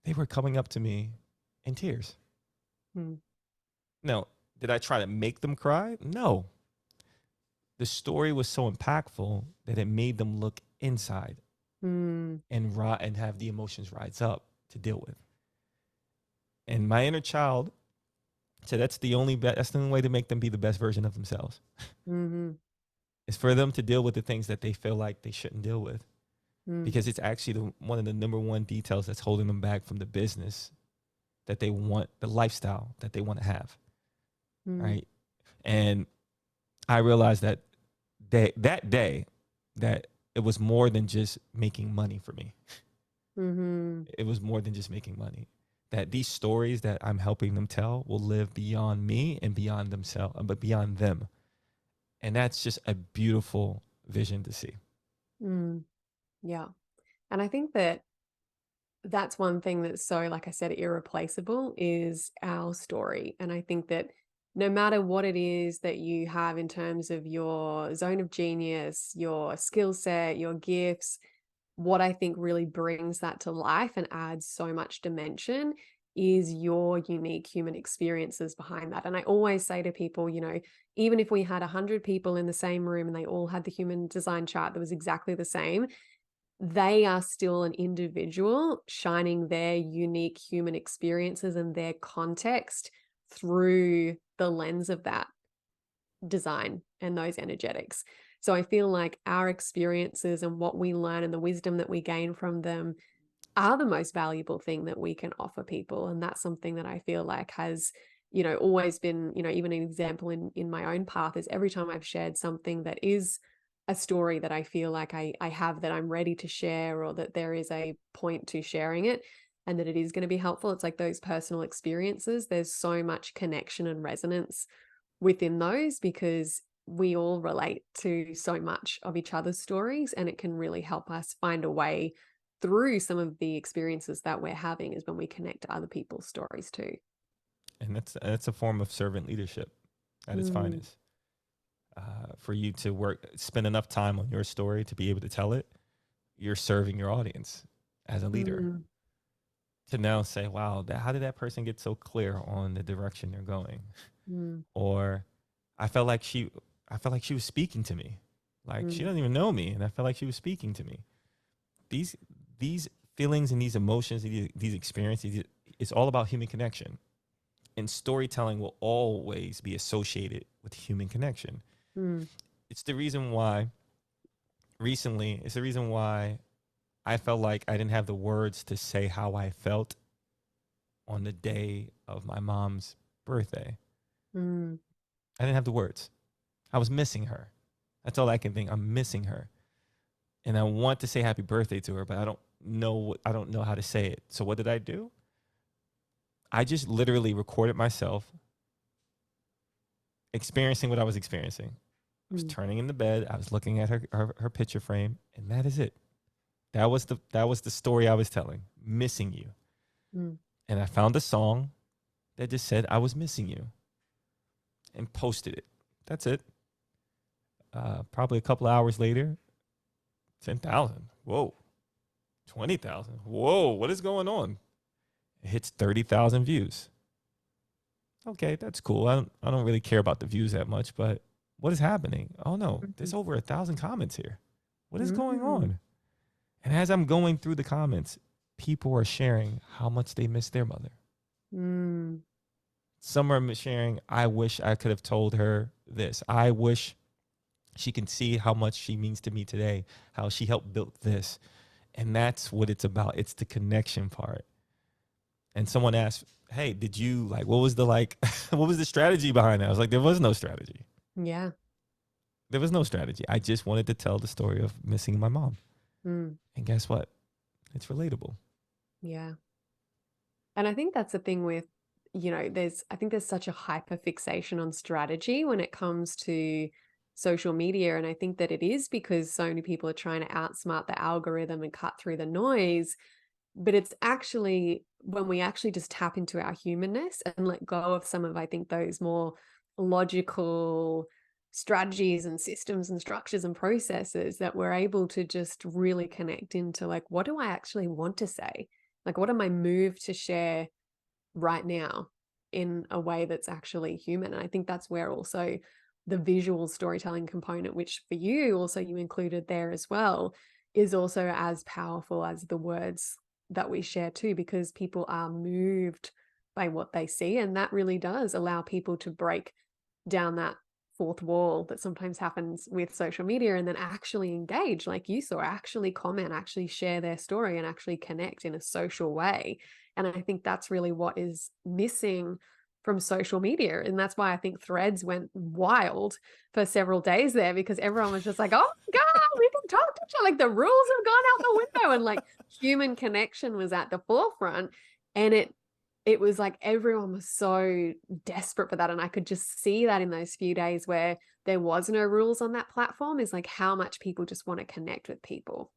they were coming up to me in tears. Now, did I try to make them cry? No. The story was so impactful that it made them look inside and have the emotions rise up to deal with. And my inner child said that's the only way to make them be the best version of themselves. It's for them to deal with the things that they feel like they shouldn't deal with, because it's actually one of the number one details that's holding them back from the business that they want, the lifestyle that they want to have. Right. And I realized that day that it was more than just making money for me. It was more than just making money. That these stories that I'm helping them tell will live beyond me and beyond themselves, but beyond them. And that's just a beautiful vision to see. Yeah. And I think that that's one thing that's so, like I said, irreplaceable, is our story. And I think that no matter what it is that you have in terms of your zone of genius, your skill set, your gifts, what I think really brings that to life and adds so much dimension is your unique human experiences behind that. And I always say to people, even if we had 100 people in the same room and they all had the human design chart that was exactly the same, they are still an individual shining their unique human experiences and their context through the lens of that design and those energetics. So I feel like our experiences and what we learn and the wisdom that we gain from them are the most valuable thing that we can offer people. And that's something that I feel like has, always been, even an example in my own path is every time I've shared something that is a story that I feel like I have that I'm ready to share, or that there is a point to sharing it and that it is going to be helpful. It's like those personal experiences. There's so much connection and resonance within those because we all relate to so much of each other's stories, and it can really help us find a way through some of the experiences that we're having is when we connect to other people's stories too. And that's a form of servant leadership at its Mm, finest. For you to spend enough time on your story to be able to tell it, you're serving your audience as a leader. mm, To now say, wow, how did that person get so clear on the direction they're going? mm, Or I felt like she was speaking to me. Like she mm, doesn't even know me, and I felt like she was speaking to me. These feelings and these emotions, these experiences, it's all about human connection. And storytelling will always be associated with human connection. mm, It's the reason why I felt like I didn't have the words to say how I felt on the day of my mom's birthday. mm, I didn't have the words. I was missing her. That's all I can think. I'm missing her. And I want to say happy birthday to her, but I don't know how to say it. So what did I do? I just literally recorded myself experiencing what I was experiencing. I was mm, turning in the bed. I was looking at her picture frame, and that is it. That was the story I was telling. Missing you. mm, And I found a song that just said I was missing you, and posted it. That's it. Probably a couple of hours later, 10,000. Whoa. 20,000. Whoa. What is going on? It hits 30,000 views. Okay, that's cool. I don't really care about the views that much, but what is happening? Oh no, there's over 1,000 comments here. What is going mm, on? And as I'm going through the comments, people are sharing how much they miss their mother. mm, Some are sharing, I wish I could have told her this. I wish she can see how much she means to me today, how she helped build this. And that's what it's about. It's the connection part. And someone asked, hey, did you what was the what was the strategy behind that? I was like, there was no strategy. yeah. There was no strategy. I just wanted to tell the story of missing my mom. Mm, And guess what? It's relatable. yeah. And I think that's the thing with, I think there's such a hyper fixation on strategy when it comes to social media. And I think that it is because so many people are trying to outsmart the algorithm and cut through the noise. But it's actually when we actually just tap into our humanness and let go of some of, I think, those more logical strategies and systems and structures and processes that we're able to just really connect into like, what do I actually want to say? Like, what am I moved to share right now in a way that's actually human? And I think that's where also the visual storytelling component, which for you also you included there as well, is also as powerful as the words that we share too, because people are moved by what they see. And that really does allow people to break down that fourth wall that sometimes happens with social media and then actually engage, like you saw, actually comment, actually share their story and actually connect in a social way. And I think that's really what is missing from social media. And that's why I think threads went wild for several days there, because everyone was just like, oh my God, we can talk to each other. Like the rules have gone out the window. And like human connection was at the forefront. And it was like everyone was so desperate for that. And I could just see that in those few days where there was no rules on that platform, is like how much people just want to connect with people.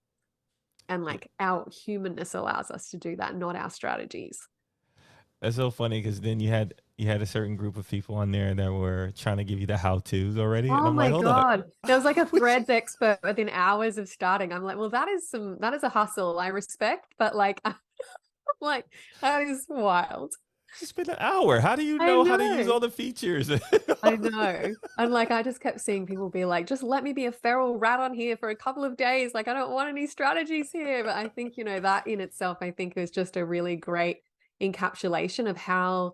And like our humanness allows us to do that, not our strategies. That's so funny because then you had a certain group of people on there that were trying to give you the how tos already, and Oh I'm like, my hold up. God. There was like a threads expert within hours of starting. I'm like, well, that is a hustle I respect, but like, I'm like, that is wild. It's been an hour. How do you I know how to use know. all the features? I know. And like I just kept seeing people be like, just let me be a feral rat on here for a couple of days. Like I don't want any strategies here. But I think, that in itself, I think is just a really great encapsulation of how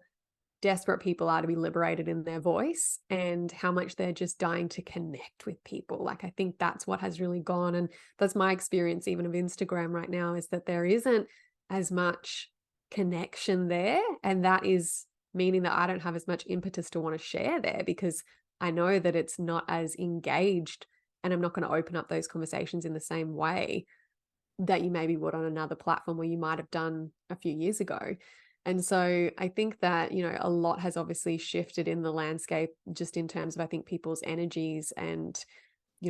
desperate people are to be liberated in their voice and how much they're just dying to connect with people. Like I think that's what has really gone. And that's my experience even of Instagram right now, is that there isn't as much connection there. And that is meaning that I don't have as much impetus to want to share there, because I know that it's not as engaged, and I'm not going to open up those conversations in the same way that you maybe would on another platform where you might have done a few years ago. And so I think that, a lot has obviously shifted in the landscape just in terms of, I think, people's energies. And,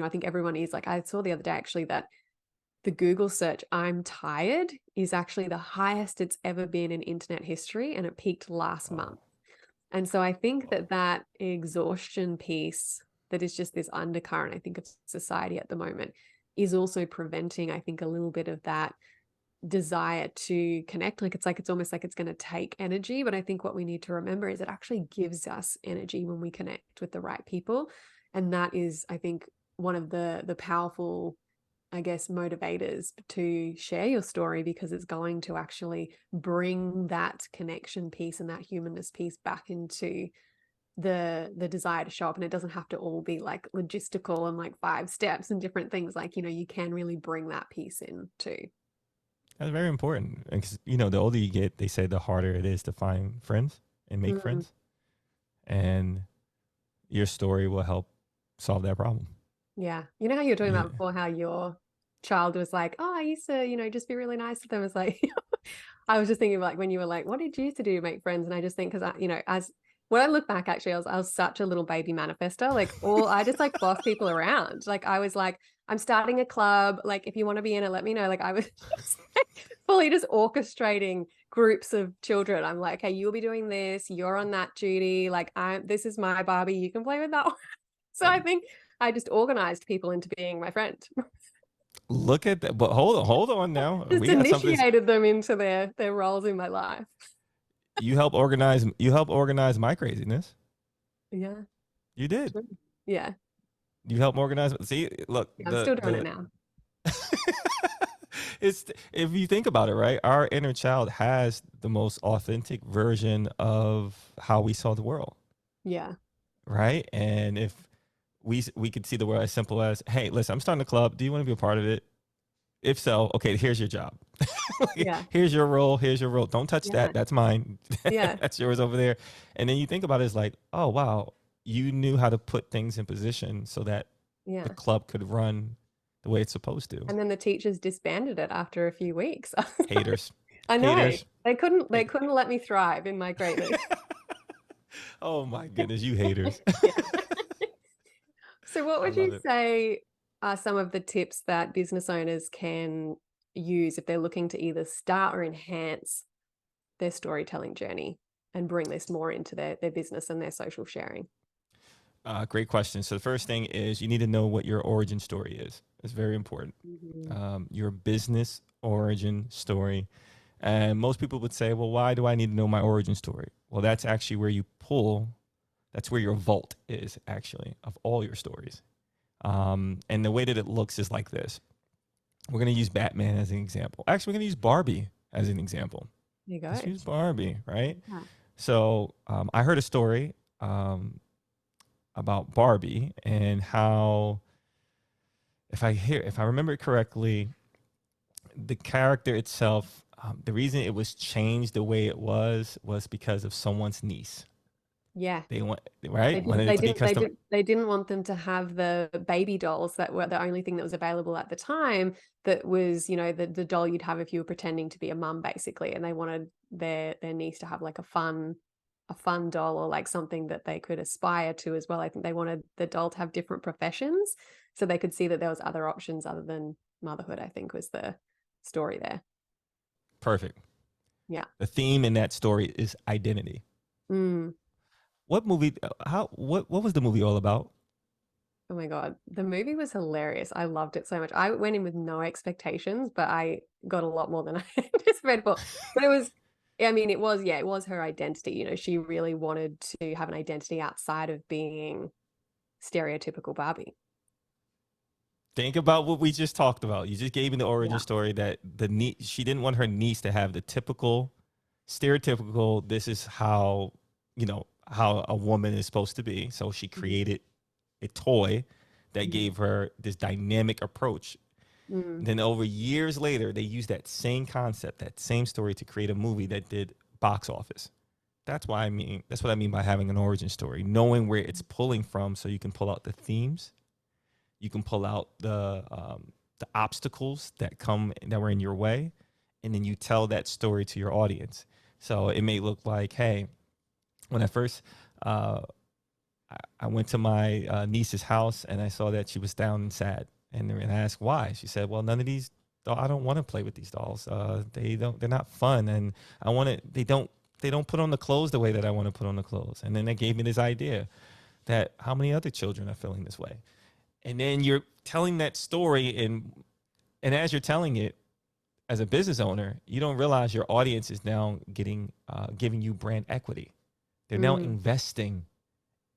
I think everyone is like, I saw the other day actually that the Google search, "I'm tired," is actually the highest it's ever been in internet history. And it peaked last Wow. month. And so I think that that exhaustion piece that is just this undercurrent, I think, of society at the moment is also preventing, I think, a little bit of that desire to connect. It's almost like it's going to take energy. But I think what we need to remember is it actually gives us energy when we connect with the right people. And that is, I think, one of the powerful, I guess, motivators to share your story, because it's going to actually bring that connection piece and that humanness piece back into the desire to show up. And it doesn't have to all be like logistical and like 5 steps and different things. Like, you can really bring that piece in too. That's very important. Because, the older you get, they say the harder it is to find friends and make Mm. friends. And your story will help solve that problem. Yeah. You know how you were talking Yeah. about before, how your child was like, "Oh, I used to, just be really nice to them." It's like, I was just thinking of like when you were like, "What did you used to do to make friends?" And I just think, because as when I look back, actually, I was such a little baby manifester. Like, all I just like boss people around. Like, I was like, "I'm starting a club. Like, if you want to be in it, let me know." Like, I was just like, fully just orchestrating groups of children. I'm like, "Hey, you'll be doing this. You're on that duty. Like, this is my Barbie. You can play with that one." So I think I just organized people into being my friend. Look at that. But hold on now. Just We got something. initiated them into their roles in my life. You help organize my craziness. Yeah, You did. true. Yeah, You help organize. See, look, yeah, I'm still doing it now. it's if you think about it, right? Our inner child has the most authentic version of how we saw the world, Yeah, right? And if we could see the world as simple as, hey, listen, I'm starting a club. Do you want to be a part of it? If so, okay, here's your job. yeah, Here's your role. Here's your role. Don't touch yeah, that. That's mine. yeah, That's yours over there. And then you think about it as like, oh wow, you knew how to put things in position so that the yeah. club could run the way it's supposed to. And then the teachers disbanded it after a few weeks. Haters. I know. Haters. They couldn't they Hate. couldn't let me thrive in my greatness. Oh my goodness, you haters. Yeah. So what I would love you it. say are some of the tips that business owners can use if they're looking to either start or enhance their storytelling journey and bring this more into their business and their social sharing? Great question. So the first thing is you need to know what your origin story is. It's very important. Mhm. Your business origin story. And most people would say, well, why do I need to know my origin story? Well, that's actually where you pull, that's where your vault is actually of all your stories. And the way that it looks is like this. We're going to use Batman as an example. Actually, we're going to use Barbie as an example. There you go. Let's use Barbie, right? Yeah. So I heard a story about Barbie and how, if I remember it correctly, the character itself, the reason it was changed the way it was because of someone's niece. Yeah. They want They right didn't wanted it they to be didn't they custom. didn't they didn't want them to have the baby dolls that were the only thing that was available at the time, that was, the doll you'd have if you were pretending to be a mum, basically. And they wanted their niece to have like a fun doll, or like something that they could aspire to as well. I think they wanted the doll to have different professions so they could see that there was other options other than motherhood, I think was the story there. Perfect. Yeah. The theme in that story is identity. Mm. What movie? What was the movie all about? Oh my God. The movie was hilarious. I loved it so much. I went in with no expectations, but I got a lot more than I anticipated for. But I mean, it was her identity. You know, she really wanted to have an identity outside of being stereotypical Barbie. Think about what we just talked about. You just gave me the origin Yeah. story that she didn't want her niece to have the typical, stereotypical, this is how, how a woman is supposed to be. So she Mhm. created a toy that Mhm. gave her this dynamic approach. Mm. Then over years later, they used that same concept, that same story to create a movie that did box office. That's what I mean by having an origin story, knowing where it's pulling from so you can pull out the themes, you can pull out the obstacles that were in your way, and then you tell that story to your audience. So it may look like, hey, when I first uh, I went to my niece's house and I saw that she was down and sad, and I asked why. She said, "Well, none of these. I don't want to play with these dolls. They don't. They're not fun, and I want to. They don't put on the clothes the way that I want to put on the clothes." And then they gave me this idea that how many other children are feeling this way, and then you're telling that story, and as you're telling it as a business owner, you don't realize your audience is now giving you brand equity. They're now Mm. investing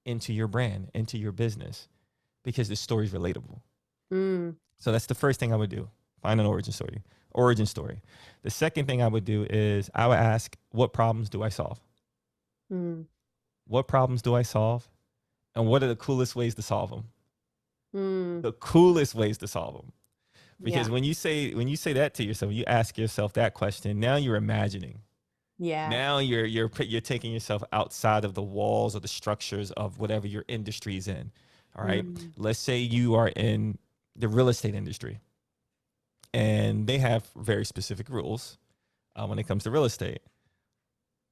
into your brand, into your business, because the story's relatable. Mm. So that's the first thing I would do. Find an origin story. Origin story. The second thing I would do is I would ask, what problems do I solve? Mm. What problems do I solve? And what are the coolest ways to solve them? Mm. The coolest ways to solve them. Because Yeah. when you say that to yourself, you ask yourself that question, now you're imagining. Yeah. Now you're taking yourself outside of the walls or the structures of whatever your industry's in. All right. Mm. Let's say you are in the real estate industry and they have very specific rules when it comes to real estate.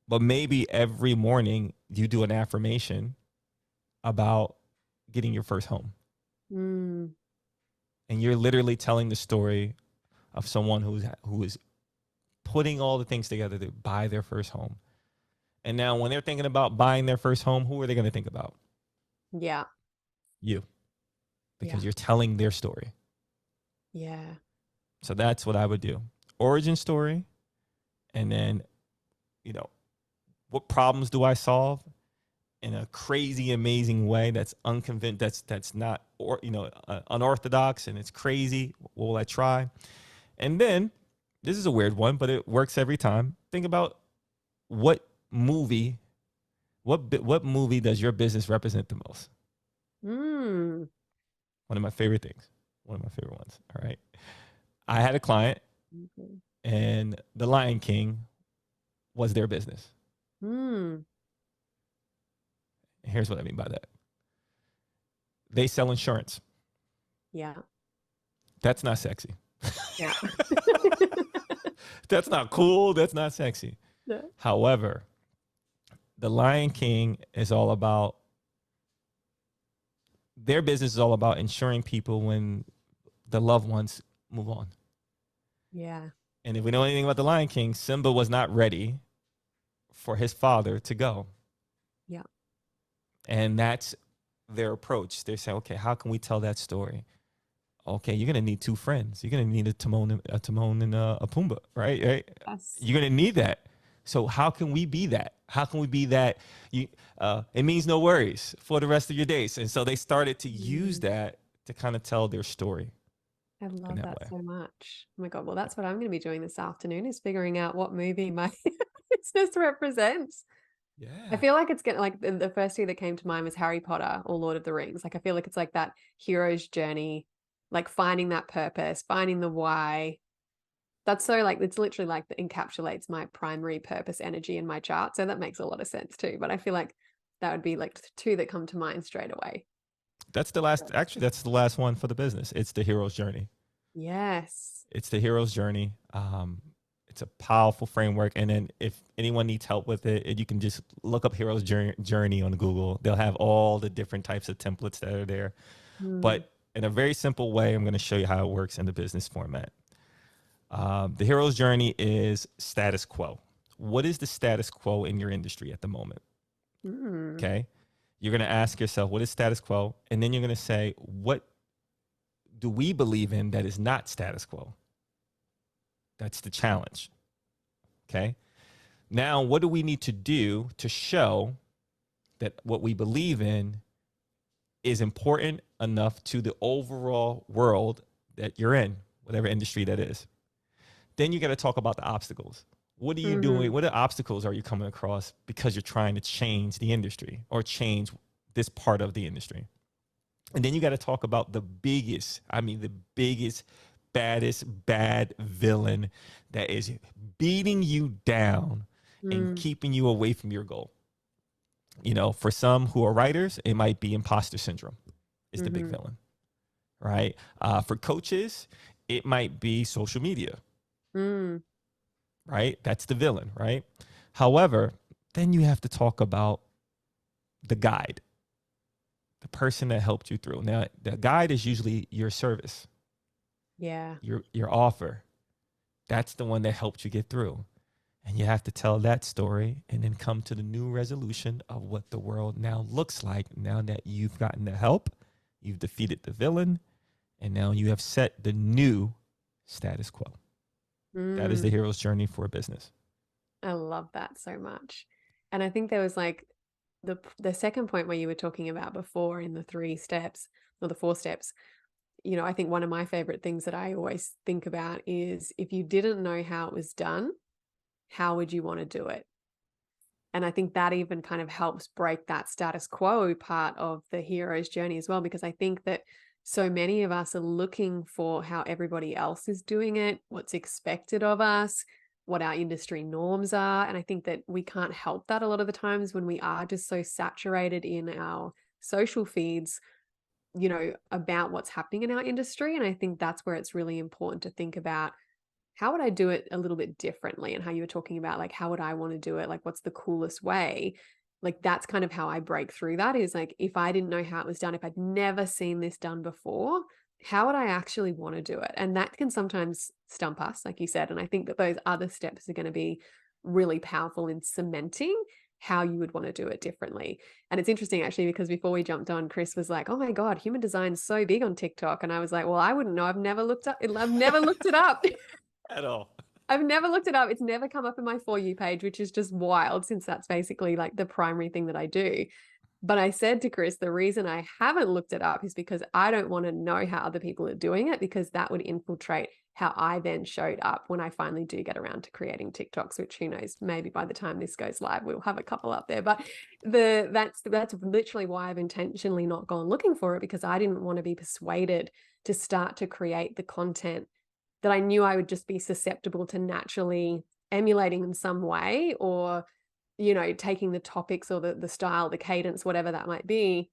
But maybe every morning you do an affirmation about getting your first home. Mm. And you're literally telling the story of someone who is putting all the things together to buy their first home. And now when they're thinking about buying their first home, who are they going to think about? Yeah. You, Yeah. because you're telling their story. Yeah. So that's what I would do. Origin story, and then, you know, what problems do I solve in a crazy, amazing way that's unconvinced, that's not, or unorthodox, and it's crazy. What will I try? And then this is a weird one, but it works every time. Think about what movie, what movie does your business represent the most? Mm. One of my favorite things. One of my favorite ones. All right. I had a client, Okay. and The Lion King was their business. Mm. And here's what I mean by that. They sell insurance. Yeah. That's not sexy. Yeah. That's not cool. That's not sexy. Yeah. However, The Lion King is all about, their business is all about ensuring people when the loved ones move on. Yeah. And if we know anything about The Lion King, Simba was not ready for his father to go. Yeah. And that's their approach. They say, okay, how can we tell that story? Okay, you're gonna need two friends. You're gonna need a Timon and a Pumbaa, right? Yes. You're gonna need that. So how can we be that? How can we be that? It means no worries for the rest of your days. And so they started to use Mm. that to kind of tell their story I in love that that way. so much. Oh my God. Well, that's what I'm going to be doing this afternoon is figuring out what movie my business represents. I Yeah. feel like it's getting like the first two that came to mind was Harry Potter or Lord of the Rings. Like I feel like it's like that hero's journey, like finding that purpose, finding the why. That's so like it's literally like that encapsulates my primary purpose energy in my chart. So that makes a lot of sense too. But I feel like that would be like the two that come to mind straight away. That's the last one for the business. It's the hero's journey. Yes. It's the hero's journey. It's a powerful framework. And then if anyone needs help with it, you can just look up hero's journey on Google. They'll have all the different types of templates that are there. Mm. But in a very simple way, I'm going to show you how it works in the business format. The hero's journey is status quo. What is the status quo in your industry at the moment? Mm. Okay. You're going to ask yourself, what is status quo? And then you're going to say, what do we believe in that is not status quo? That's the challenge. Okay. Now, what do we need to do to show that what we believe in is important enough to the overall world that you're in, whatever industry that is? Then you got to talk about the obstacles. What are you doing? Mm-hmm. What obstacles are you coming across because you're trying to change the industry or change this part of the industry? And then you got to talk about the biggest, I mean, the biggest, baddest, bad villain that is beating you down and Mm. keeping you away from your goal. You know, for some who are writers, it might be imposter syndrome is the big Mm-hmm. villain, right? For coaches, it might be social media, Mm. right? That's the villain, right? However, then you have to talk about the guide, the person that helped you through. Now, the guide is usually your service, Yeah. your offer. That's the one that helped you get through. And you have to tell that story and then come to the new resolution of what the world now looks like now that you've gotten the help, you've defeated the villain, and now you have set the new status quo. That is the Mm. hero's journey for a business. I love that so much. And I think there was like the second point where you were talking about before in the 3 steps or the 4 steps. You know, I think one of my favorite things that I always think about is if you didn't know how it was done, how would you want to do it? And I think that even kind of helps break that status quo part of the hero's journey as well, because I think that so many of us are looking for how everybody else is doing it, what's expected of us, what our industry norms are. And I think that we can't help that a lot of the times when we are just so saturated in our social feeds, you know, about what's happening in our industry. And I think that's where it's really important to think about how would I do it a little bit differently, and how you were talking about like how would I want to do it, like what's the coolest way. Like that's kind of how I break through that, is like if I didn't know how it was done, if I'd never seen this done before, how would I actually want to do it? And that can sometimes stump us, like you said. And I think that those other steps are going to be really powerful in cementing how you would want to do it differently. And it's interesting actually, because before we jumped on, Chris was like, oh my God, human design's so big on TikTok. And I was like, well, I wouldn't know. I've never looked it up. At all. I've never looked it up. It's never come up in my For You page, which is just wild since that's basically like the primary thing that I do. But I said to Chris, the reason I haven't looked it up is because I don't want to know how other people are doing it, because that would infiltrate how I then showed up when I finally do get around to creating TikToks, which who knows, maybe by the time this goes live, we'll have a couple up there. But that's literally why I've intentionally not gone looking for it, because I didn't want to be persuaded to start to create the content that I knew I would just be susceptible to naturally emulating in some way, or, you know, taking the topics or the style, the cadence, whatever that might be,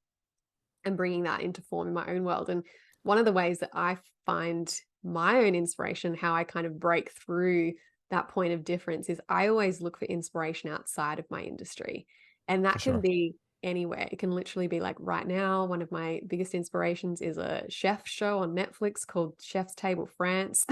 and bringing that into form in my own world. And one of the ways that I find my own inspiration, how I kind of break through that point of difference, is I always look for inspiration outside of my industry. And For that can sure. be anywhere. It can literally be like right now, one of my biggest inspirations is a chef show on Netflix called Chef's Table France.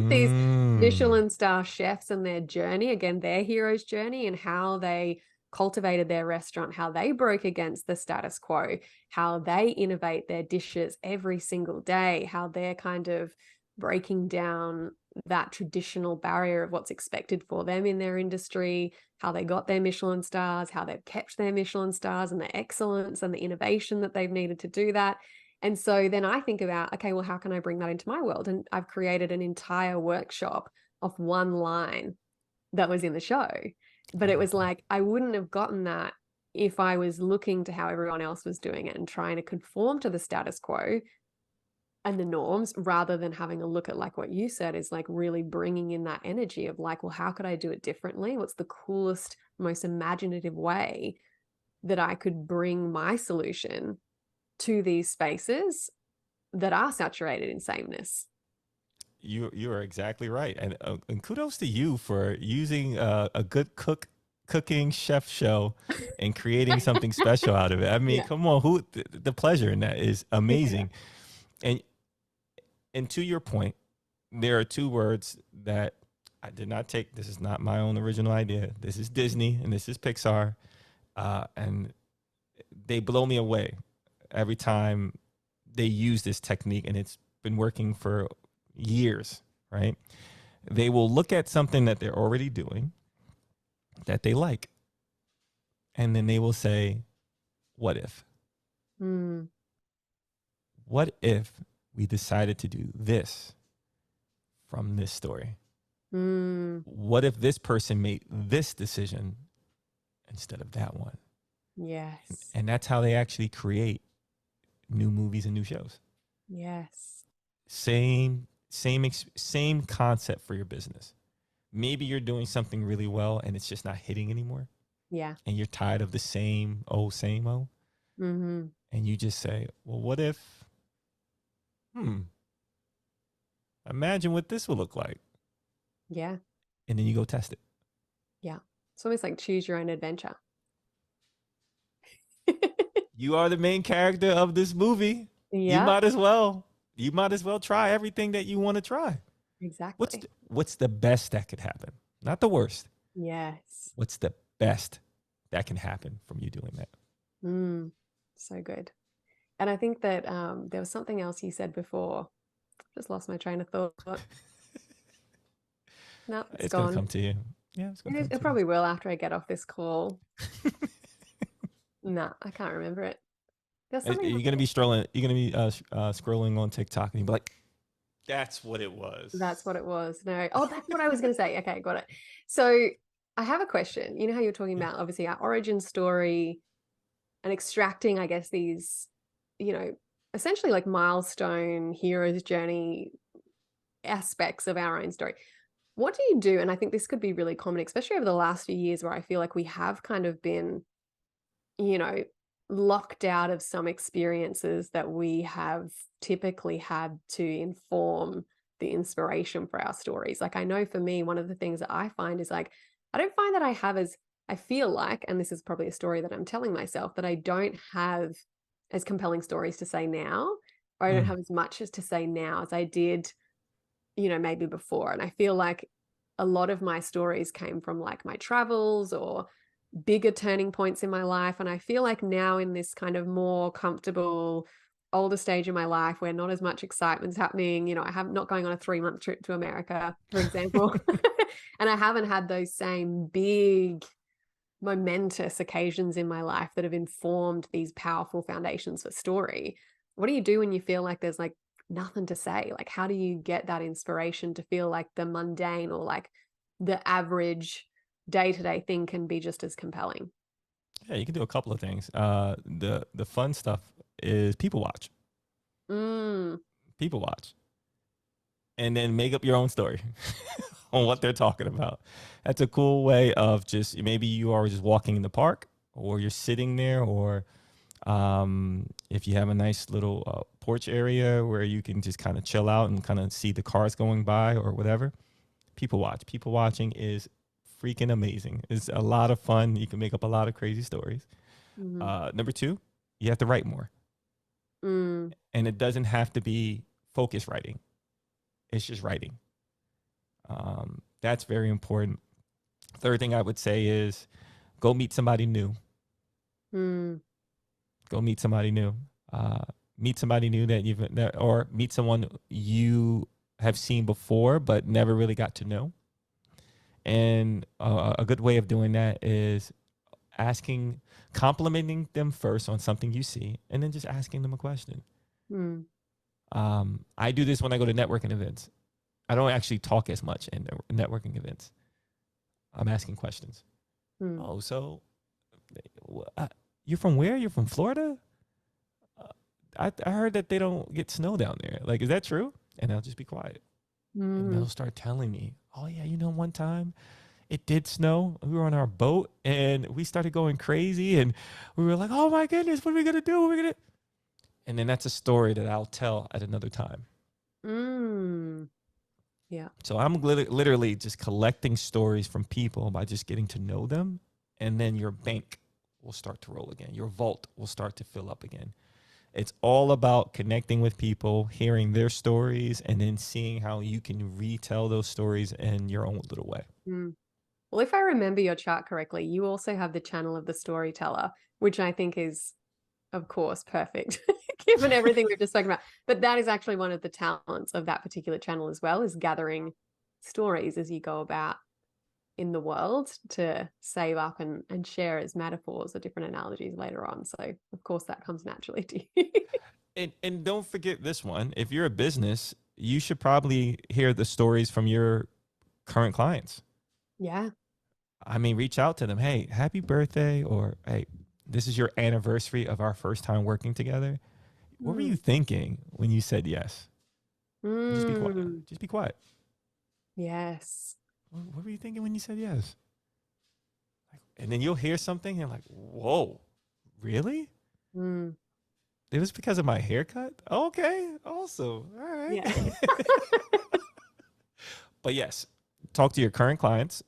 These Mm. Michelin star chefs and their journey, again, their hero's journey, and how they cultivated their restaurant, how they broke against the status quo, how they innovate their dishes every single day, how they're kind of breaking down that traditional barrier of what's expected for them in their industry, how they got their Michelin stars, how they've kept their Michelin stars, and the excellence and the innovation that they've needed to do that. And so then I think about, okay, well, how can I bring that into my world? And I've created an entire workshop of one line that was in the show. I But it love was that. like, I wouldn't have gotten that if I was looking to how everyone else was doing it and trying to conform to the status quo and the norms, rather than having a look at, like what you said, is like really bringing in that energy of like, well, how could I do it differently? What's the coolest, most imaginative way that I could bring my solution to these spaces that are saturated in sameness? You are exactly right, and kudos to you for using a good cooking chef show and creating something special out of it. I mean, Yeah. come on, who the pleasure in that is Yeah. amazing. And and to your point, there are two words that I did not take. This is not my own original idea. This is Disney and this is Pixar, and they blow me away every time they use this technique, and it's been working for years, right? They will look at something that they're already doing, that they like. And then they will say, what if? Mm. What if we decided to do this from this story? Mm. What if this person made this decision instead of that one? Yes. And that's how they actually create new movies and new shows. Yes. Same concept for your business. Maybe you're doing something really well and it's just not hitting anymore. Yeah. And you're tired of the same old. Mm-hmm. And you just say, well, what if, imagine what this will look like. Yeah. And then you go test it. Yeah. It's almost like choose your own adventure. You are the main character of this movie. You Yeah, might as well. You might as well try everything that you want to try. exactly. What's the best that could happen? Not the worst. Yes. What's the best that can happen from you doing that? So good. And I think that there was something else you said before. Just lost my train of thought. No, it's It's gonna gone. come to you. Yeah, it's gonna come It to you. probably will after I get off this call. No, I can't remember it. There's something You're else. gonna be strolling. You're gonna be scrolling on TikTok, and you'll be like, "That's what it was." That's what it was. No. Oh, that's what I was going to say. Okay, got it. So I have a question. You know how you're talking Yeah. about obviously our origin story and extracting, I guess, these, essentially like milestone hero's journey aspects of our own story. What do you do? And I think this could be really common, especially over the last few years where I feel like we have kind of been, you know, locked out of some experiences that we have typically had to inform the inspiration for our stories. Like, I know for me, one of the things that I find is like, I don't find that I feel like, and this is probably a story that I'm telling myself, that I don't have as compelling stories to say now, or I don't have as much as to say now as I did, maybe before. And I feel like a lot of my stories came from like my travels or bigger turning points in my life. And I feel like now in this kind of more comfortable, older stage in my life where not as much excitement's happening, I have not going on a 3-month trip to America, for example. And I haven't had those same big momentous occasions in my life that have informed these powerful foundations for story. What do you do when you feel like there's like nothing to say? Like, how do you get that inspiration to feel like the mundane or like the average day-to-day thing can be just as compelling? Yeah, you can do a couple of things. The fun stuff is people watch. Mm, People watch, and then make up your own story on what they're talking about. That's a cool way of just maybe you are just walking in the park, or you're sitting there, or if you have a nice little porch area where you can just kind of chill out and kind of see the cars going by or whatever. People watch. People watching is freaking amazing. It's a lot of fun. You can make up a lot of crazy stories. mm, Number two, you have to write more. mm, And it doesn't have to be focus writing. It's just writing. That's very important. Third thing I would say is go meet somebody new. mm, Go meet somebody new. Meet somebody new or meet someone you have seen before but never really got to know. And a good way of doing that is complimenting them first on something you see, and then just asking them a question. mm, I do this when I go to networking events. I don't actually talk as much in networking events. I'm asking questions. mm, Oh, so you're from where? You're from Florida? I heard that they don't get snow down there. Like, is that true? And I'll just be quiet. And mm, they'll start telling me, oh, yeah, one time it did snow. We were on our boat and we started going crazy. And we were like, oh, my goodness, what are we going to do? What are we going to. And then that's a story that I'll tell at another time. mm. Yeah. So I'm literally just collecting stories from people by just getting to know them. And then your bank will start to roll again. Your vault will start to fill up again. It's all about connecting with people, hearing their stories, and then seeing how you can retell those stories in your own little way. Mm. Well, if I remember your chart correctly, you also have the channel of the storyteller, which I think is, of course, perfect, given everything we've just spoken about. But that is actually one of the talents of that particular channel as well, is gathering stories as you go about in the world to save up and share as metaphors or different analogies later on. So of course that comes naturally to you. And don't forget this one. If you're a business, you should probably hear the stories from your current clients. Yeah. I mean, reach out to them. Hey, happy birthday, or hey, this is your anniversary of our first time working together. What were you Mm. thinking when you said yes? And just be quiet. Mm. Just be quiet. Yes. What were you thinking when you said yes? And then you'll hear something and you're like, whoa, really? Mm. It was because of my haircut? Okay, awesome. All right. Yeah. But yes, talk to your current clients,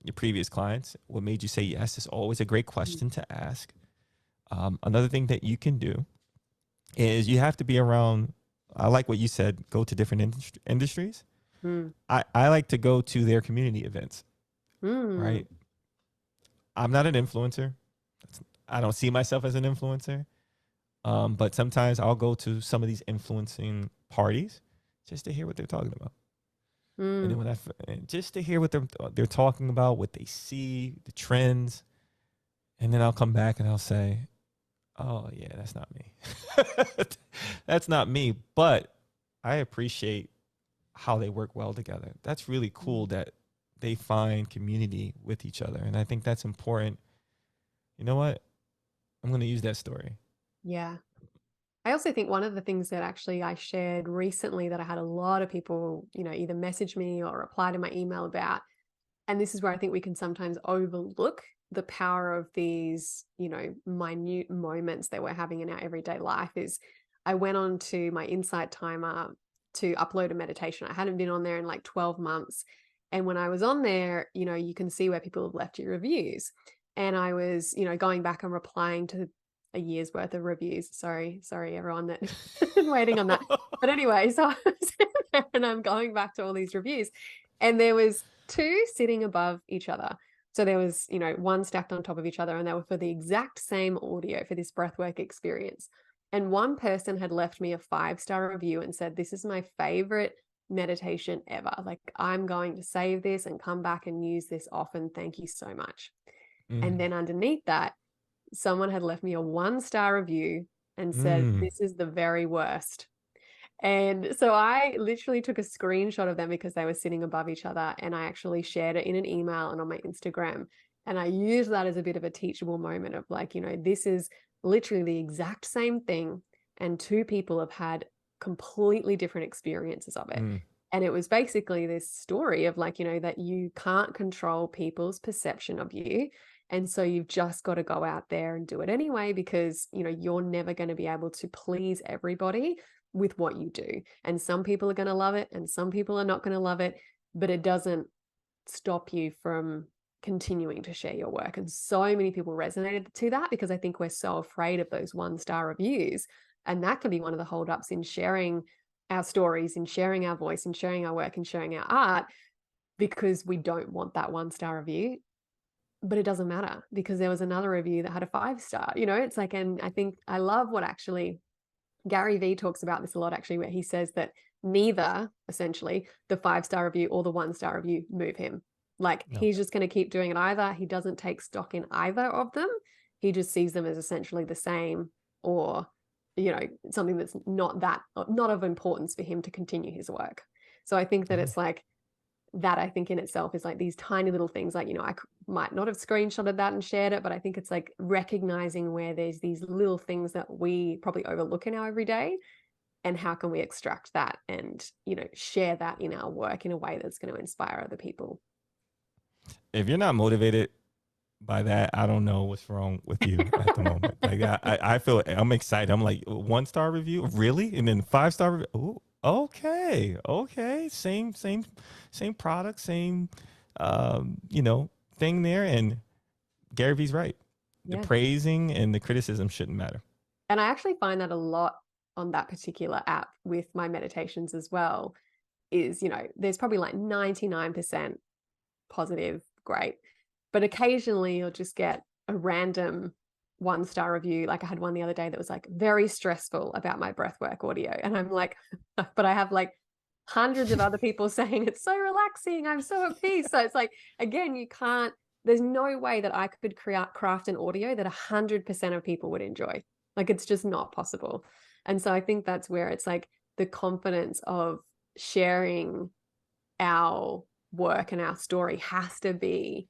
your previous clients. What made you say yes is always a great question to ask. Another thing that you can do is you have to be around. I like what you said, go to different industries. Mm. I like to go to their community events, Mm. right? I'm not an influencer. I don't see myself as an influencer. But sometimes I'll go to some of these influencing parties just to hear what they're talking about. And then Mm. just to hear what they're talking about, what they see, the trends, and then I'll come back and I'll say, "Oh yeah, that's not me. That's not me." But I appreciate how they work well together. That's really cool that they find community with each other, and I think that's important. You know what? I'm going to use that story. Yeah. I also think one of the things that actually I shared recently that I had a lot of people, either message me or reply to my email about, and this is where I think we can sometimes overlook the power of these, minute moments that we're having in our everyday life, is I went on to my Insight Timer to upload a meditation. I hadn't been on there in like 12 months. And when I was on there, you can see where people have left you reviews. And I was, going back and replying to a year's worth of reviews. Sorry, everyone that been waiting on that. But anyway, so I was in there and I'm going back to all these reviews. And there was two sitting above each other. So there was, one stacked on top of each other, and they were for the exact same audio for this breathwork experience. And one person had left me a 5-star review and said, "This is my favorite meditation ever. Like, I'm going to save this and come back and use this often. Thank you so much." And then underneath that, someone had left me a 1-star review and said, Mm. "This is the very worst." And so I literally took a screenshot of them because they were sitting above each other, and I actually shared it in an email and on my Instagram. And I used that as a bit of a teachable moment of like, this is literally the exact same thing, and two people have had completely different experiences of it. Mm. And it was basically this story of like, that you can't control people's perception of you. And so you've just got to go out there and do it anyway, because, you're never going to be able to please everybody with what you do. And some people are going to love it and some people are not going to love it, but it doesn't stop you from continuing to share your work. And so many people resonated to that because I think we're so afraid of those 1-star reviews. And that can be one of the holdups in sharing our stories, in sharing our voice, in sharing our work, and sharing our art, because we don't want that 1-star review. But it doesn't matter because there was another review that had a 5-star. It's like, and I think I love what actually Gary Vee talks about this a lot, actually, where he says that neither, essentially, the 5-star review or the 1-star review move him. Like, No. he's just going to keep doing it either. He doesn't take stock in either of them. He just sees them as essentially the same, or, something that's not of importance for him to continue his work. So I think that Yeah. it's like, that I think in itself is like these tiny little things, like, I might not have screenshotted that and shared it, but I think it's like recognizing where there's these little things that we probably overlook in our everyday, and how can we extract that and, share that in our work in a way that's going to inspire other people. If you're not motivated by that, I don't know what's wrong with you at the moment. Like I feel I'm excited. I'm like, 1-star review, really? And then 5-star review. Ooh, okay. Same product, same thing there. And Gary Vee's right. The Yeah. praising and the criticism shouldn't matter. And I actually find that a lot on that particular app with my meditations as well, is, there's probably like 99% positive, great. But occasionally you'll just get a random 1-star review. Like I had one the other day that was like, "Very stressful about my breathwork audio." And I'm like, but I have like hundreds of other people saying it's so relaxing, I'm so at peace. So it's like, again, you can't, there's no way that I could craft an audio that 100% of people would enjoy. Like, it's just not possible. And so I think that's where it's like the confidence of sharing our work and our story has to be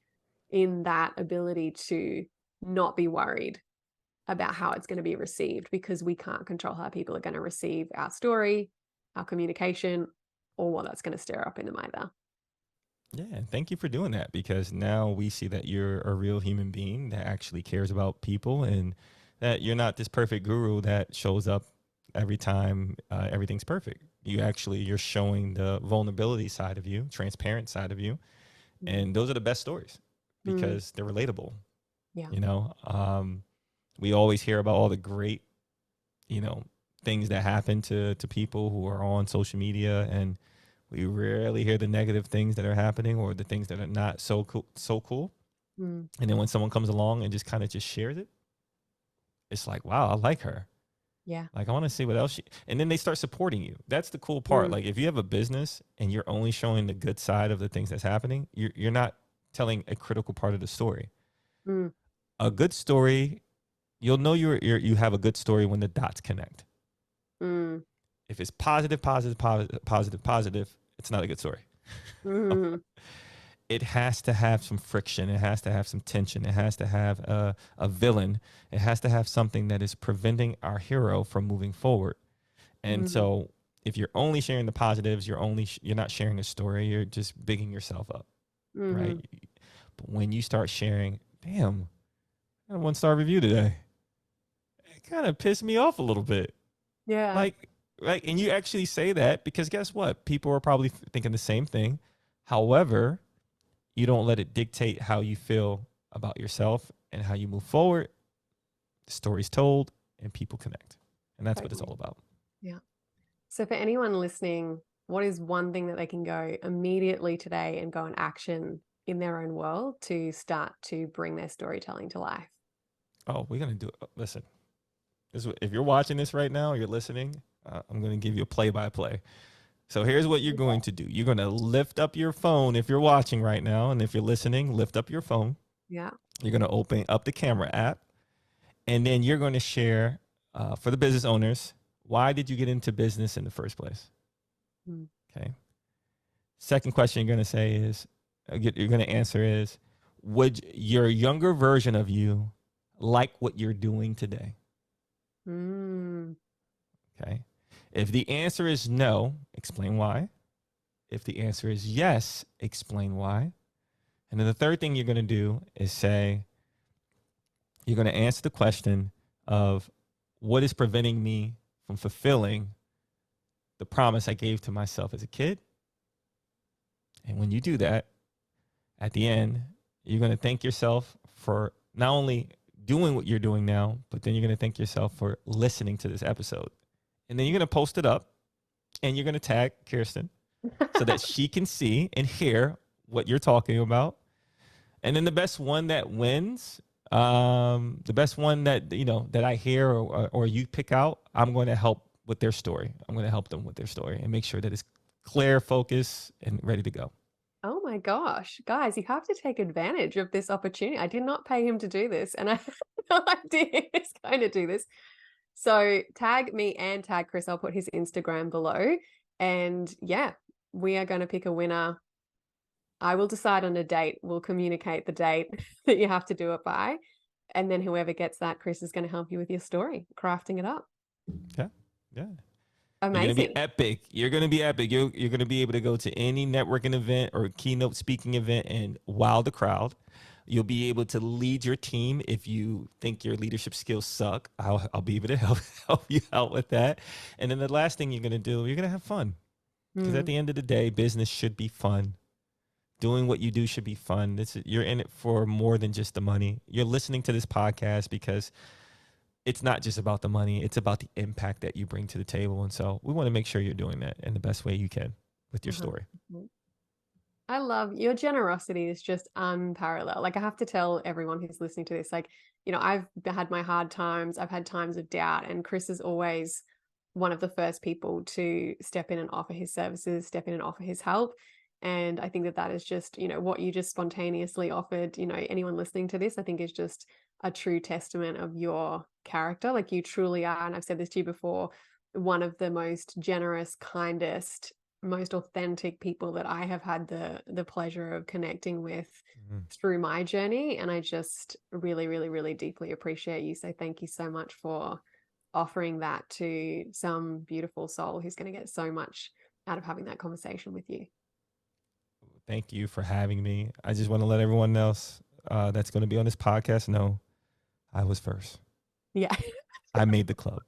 in that ability to not be worried about how it's going to be received, because we can't control how people are going to receive our story, our communication, or what that's going to stir up in them either. Yeah, thank you for doing that, because now we see that you're a real human being that actually cares about people, and that you're not this perfect guru that shows up every time everything's perfect. You're showing the vulnerability side of you, transparent side of you, and those are the best stories because they're relatable. Yeah. You know, we always hear about all the great, you know, things that happen to people who are on social media, and we rarely hear the negative things that are happening or the things that are not so cool. And then when someone comes along and just kind of just shares it, it's like, wow, I like her. Yeah. Like, I want to see what else and then they start supporting you. That's the cool part. Like, if you have a business and you're only showing the good side of the things that's happening, you're not telling a critical part of the story. A good story, you'll know you have a good story when the dots connect. If it's positive, positive, positive, positive, positive, it's not a good story. It has to have some friction. It has to have some tension. It has to have a villain. It has to have something that is preventing our hero from moving forward. And so if you're only sharing the positives, you're not sharing a story. You're just bigging yourself up, right? But when you start sharing, damn, I got a 1-star review today. It kind of pissed me off a little bit. Yeah. Like, right. And you actually say that because guess what? People are probably thinking the same thing. However, you don't let it dictate how you feel about yourself and how you move forward. The story's told and people connect. And that's what it's all about. Yeah. So for anyone listening, what is one thing that they can go immediately today and go and action in their own world to start to bring their storytelling to life? Oh, we're going to do it. Listen, if you're watching this right now, or you're listening, I'm going to give you a play-by-play. So here's what you're going to do. You're going to lift up your phone if you're watching right now. And if you're listening, lift up your phone. Yeah. You're going to open up the camera app. And then you're going to share, for the business owners, why did you get into business in the first place? Okay. Second question you're going to say is, you're going to answer is, would your younger version of you like what you're doing today? Okay. If the answer is no, explain why. If the answer is yes, explain why. And then the third thing you're going to do is say, you're going to answer the question of what is preventing me from fulfilling the promise I gave to myself as a kid. And when you do that, at the end, you're going to thank yourself for not only doing what you're doing now, but then you're going to thank yourself for listening to this episode. And then you're going to post it up and you're going to tag Kirsten so that she can see and hear what you're talking about. And then the best one that wins, the best one that, you know, that I hear or you pick out, I'm going to help with their story. I'm going to help them with their story and make sure that it's clear, focused, and ready to go. Oh my gosh, guys, you have to take advantage of this opportunity. I did not pay him to do this, and I had no idea he's going to do this. So tag me and tag Chris. I'll put his Instagram below. And yeah, we are going to pick a winner. I will decide on a date. We'll communicate the date that you have to do it by. And then whoever gets that, Chris is going to help you with your story, crafting it up. Yeah. Yeah. Amazing. You're going to be epic. You're going to be epic. You're going to be able to go to any networking event or keynote speaking event and wow the crowd. You'll be able to lead your team if you think your leadership skills suck. I'll be able to help you out with that. And then the last thing you're going to do, you're going to have fun. Because at the end of the day, business should be fun. Doing what you do should be fun. You're in it for more than just the money. You're listening to this podcast because it's not just about the money. It's about the impact that you bring to the table. And so we want to make sure you're doing that in the best way you can with your story. I love your generosity is just unparalleled. Like, I have to tell everyone who's listening to this, like, you know, I've had my hard times. I've had times of doubt, and Chris is always one of the first people to step in and offer his services, step in and offer his help. And I think that that is just, you know, what you just spontaneously offered, you know, anyone listening to this, I think is just a true testament of your character. Like you truly are, and I've said this to you before, one of the most generous, kindest, most authentic people that I have had the pleasure of connecting with Mhm. through my journey. And I just really, really, really deeply appreciate you. So thank you so much for offering that to some beautiful soul who's going to get so much out of having that conversation with you. Thank you for having me. I just want to let everyone else that's going to be on this podcast know I was first. Yeah. I made the club.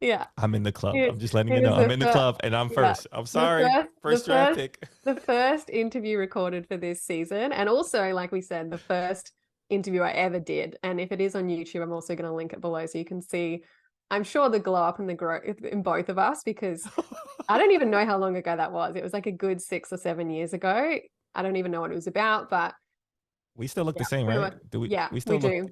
Yeah. I'm in the club. It, I'm just letting it you was know I'm in the club and I'm yeah, first. I'm the sorry. first, the First draft first, pick. the first interview recorded for this season. And also, like we said, the first interview I ever did. And if it is on YouTube, I'm also going to link it below so you can see, I'm sure, the glow up and the growth in both of us, because I don't even know how long ago that was. It was like a good 6 or 7 years ago. I don't even know what it was about, but We still look yeah, the same, we right? were, Do we? yeah, We we still look do.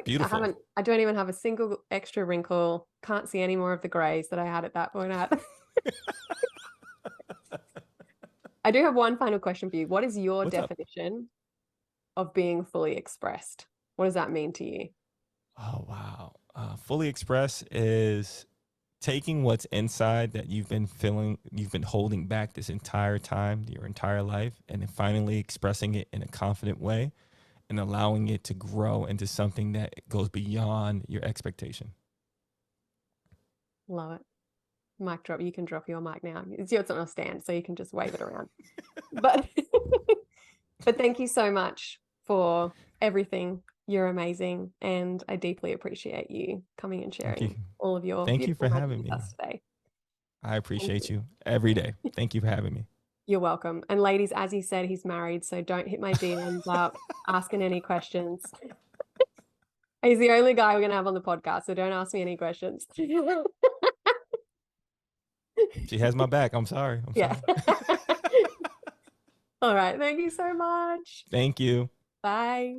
beautiful. I don't even have a single extra wrinkle. Can't see any more of the grays that I had at that point. I do have one final question for you. What is your What's up? definition of being fully expressed? What does that mean to you? Oh wow. Fully express is taking what's inside that you've been feeling, you've been holding back this entire time, your entire life, and then finally expressing it in a confident way and allowing it to grow into something that goes beyond your expectation. Love it. Mic drop. You can drop your mic now. It's on a stand, so you can just wave it around. But but thank you so much for everything. You're amazing, and I deeply appreciate you coming and Thank you. sharing all of your Thank you beautiful for magic having with me. us today. I Thank appreciate you. you every day. Thank you for having me. You're welcome. And ladies, as he said, he's married, so don't hit my DMs up asking any questions. He's the only guy we're going to have on the podcast, so don't ask me any questions. She has my back. I'm sorry. I'm Yeah. sorry. All right. Thank you so much. Thank you. Bye.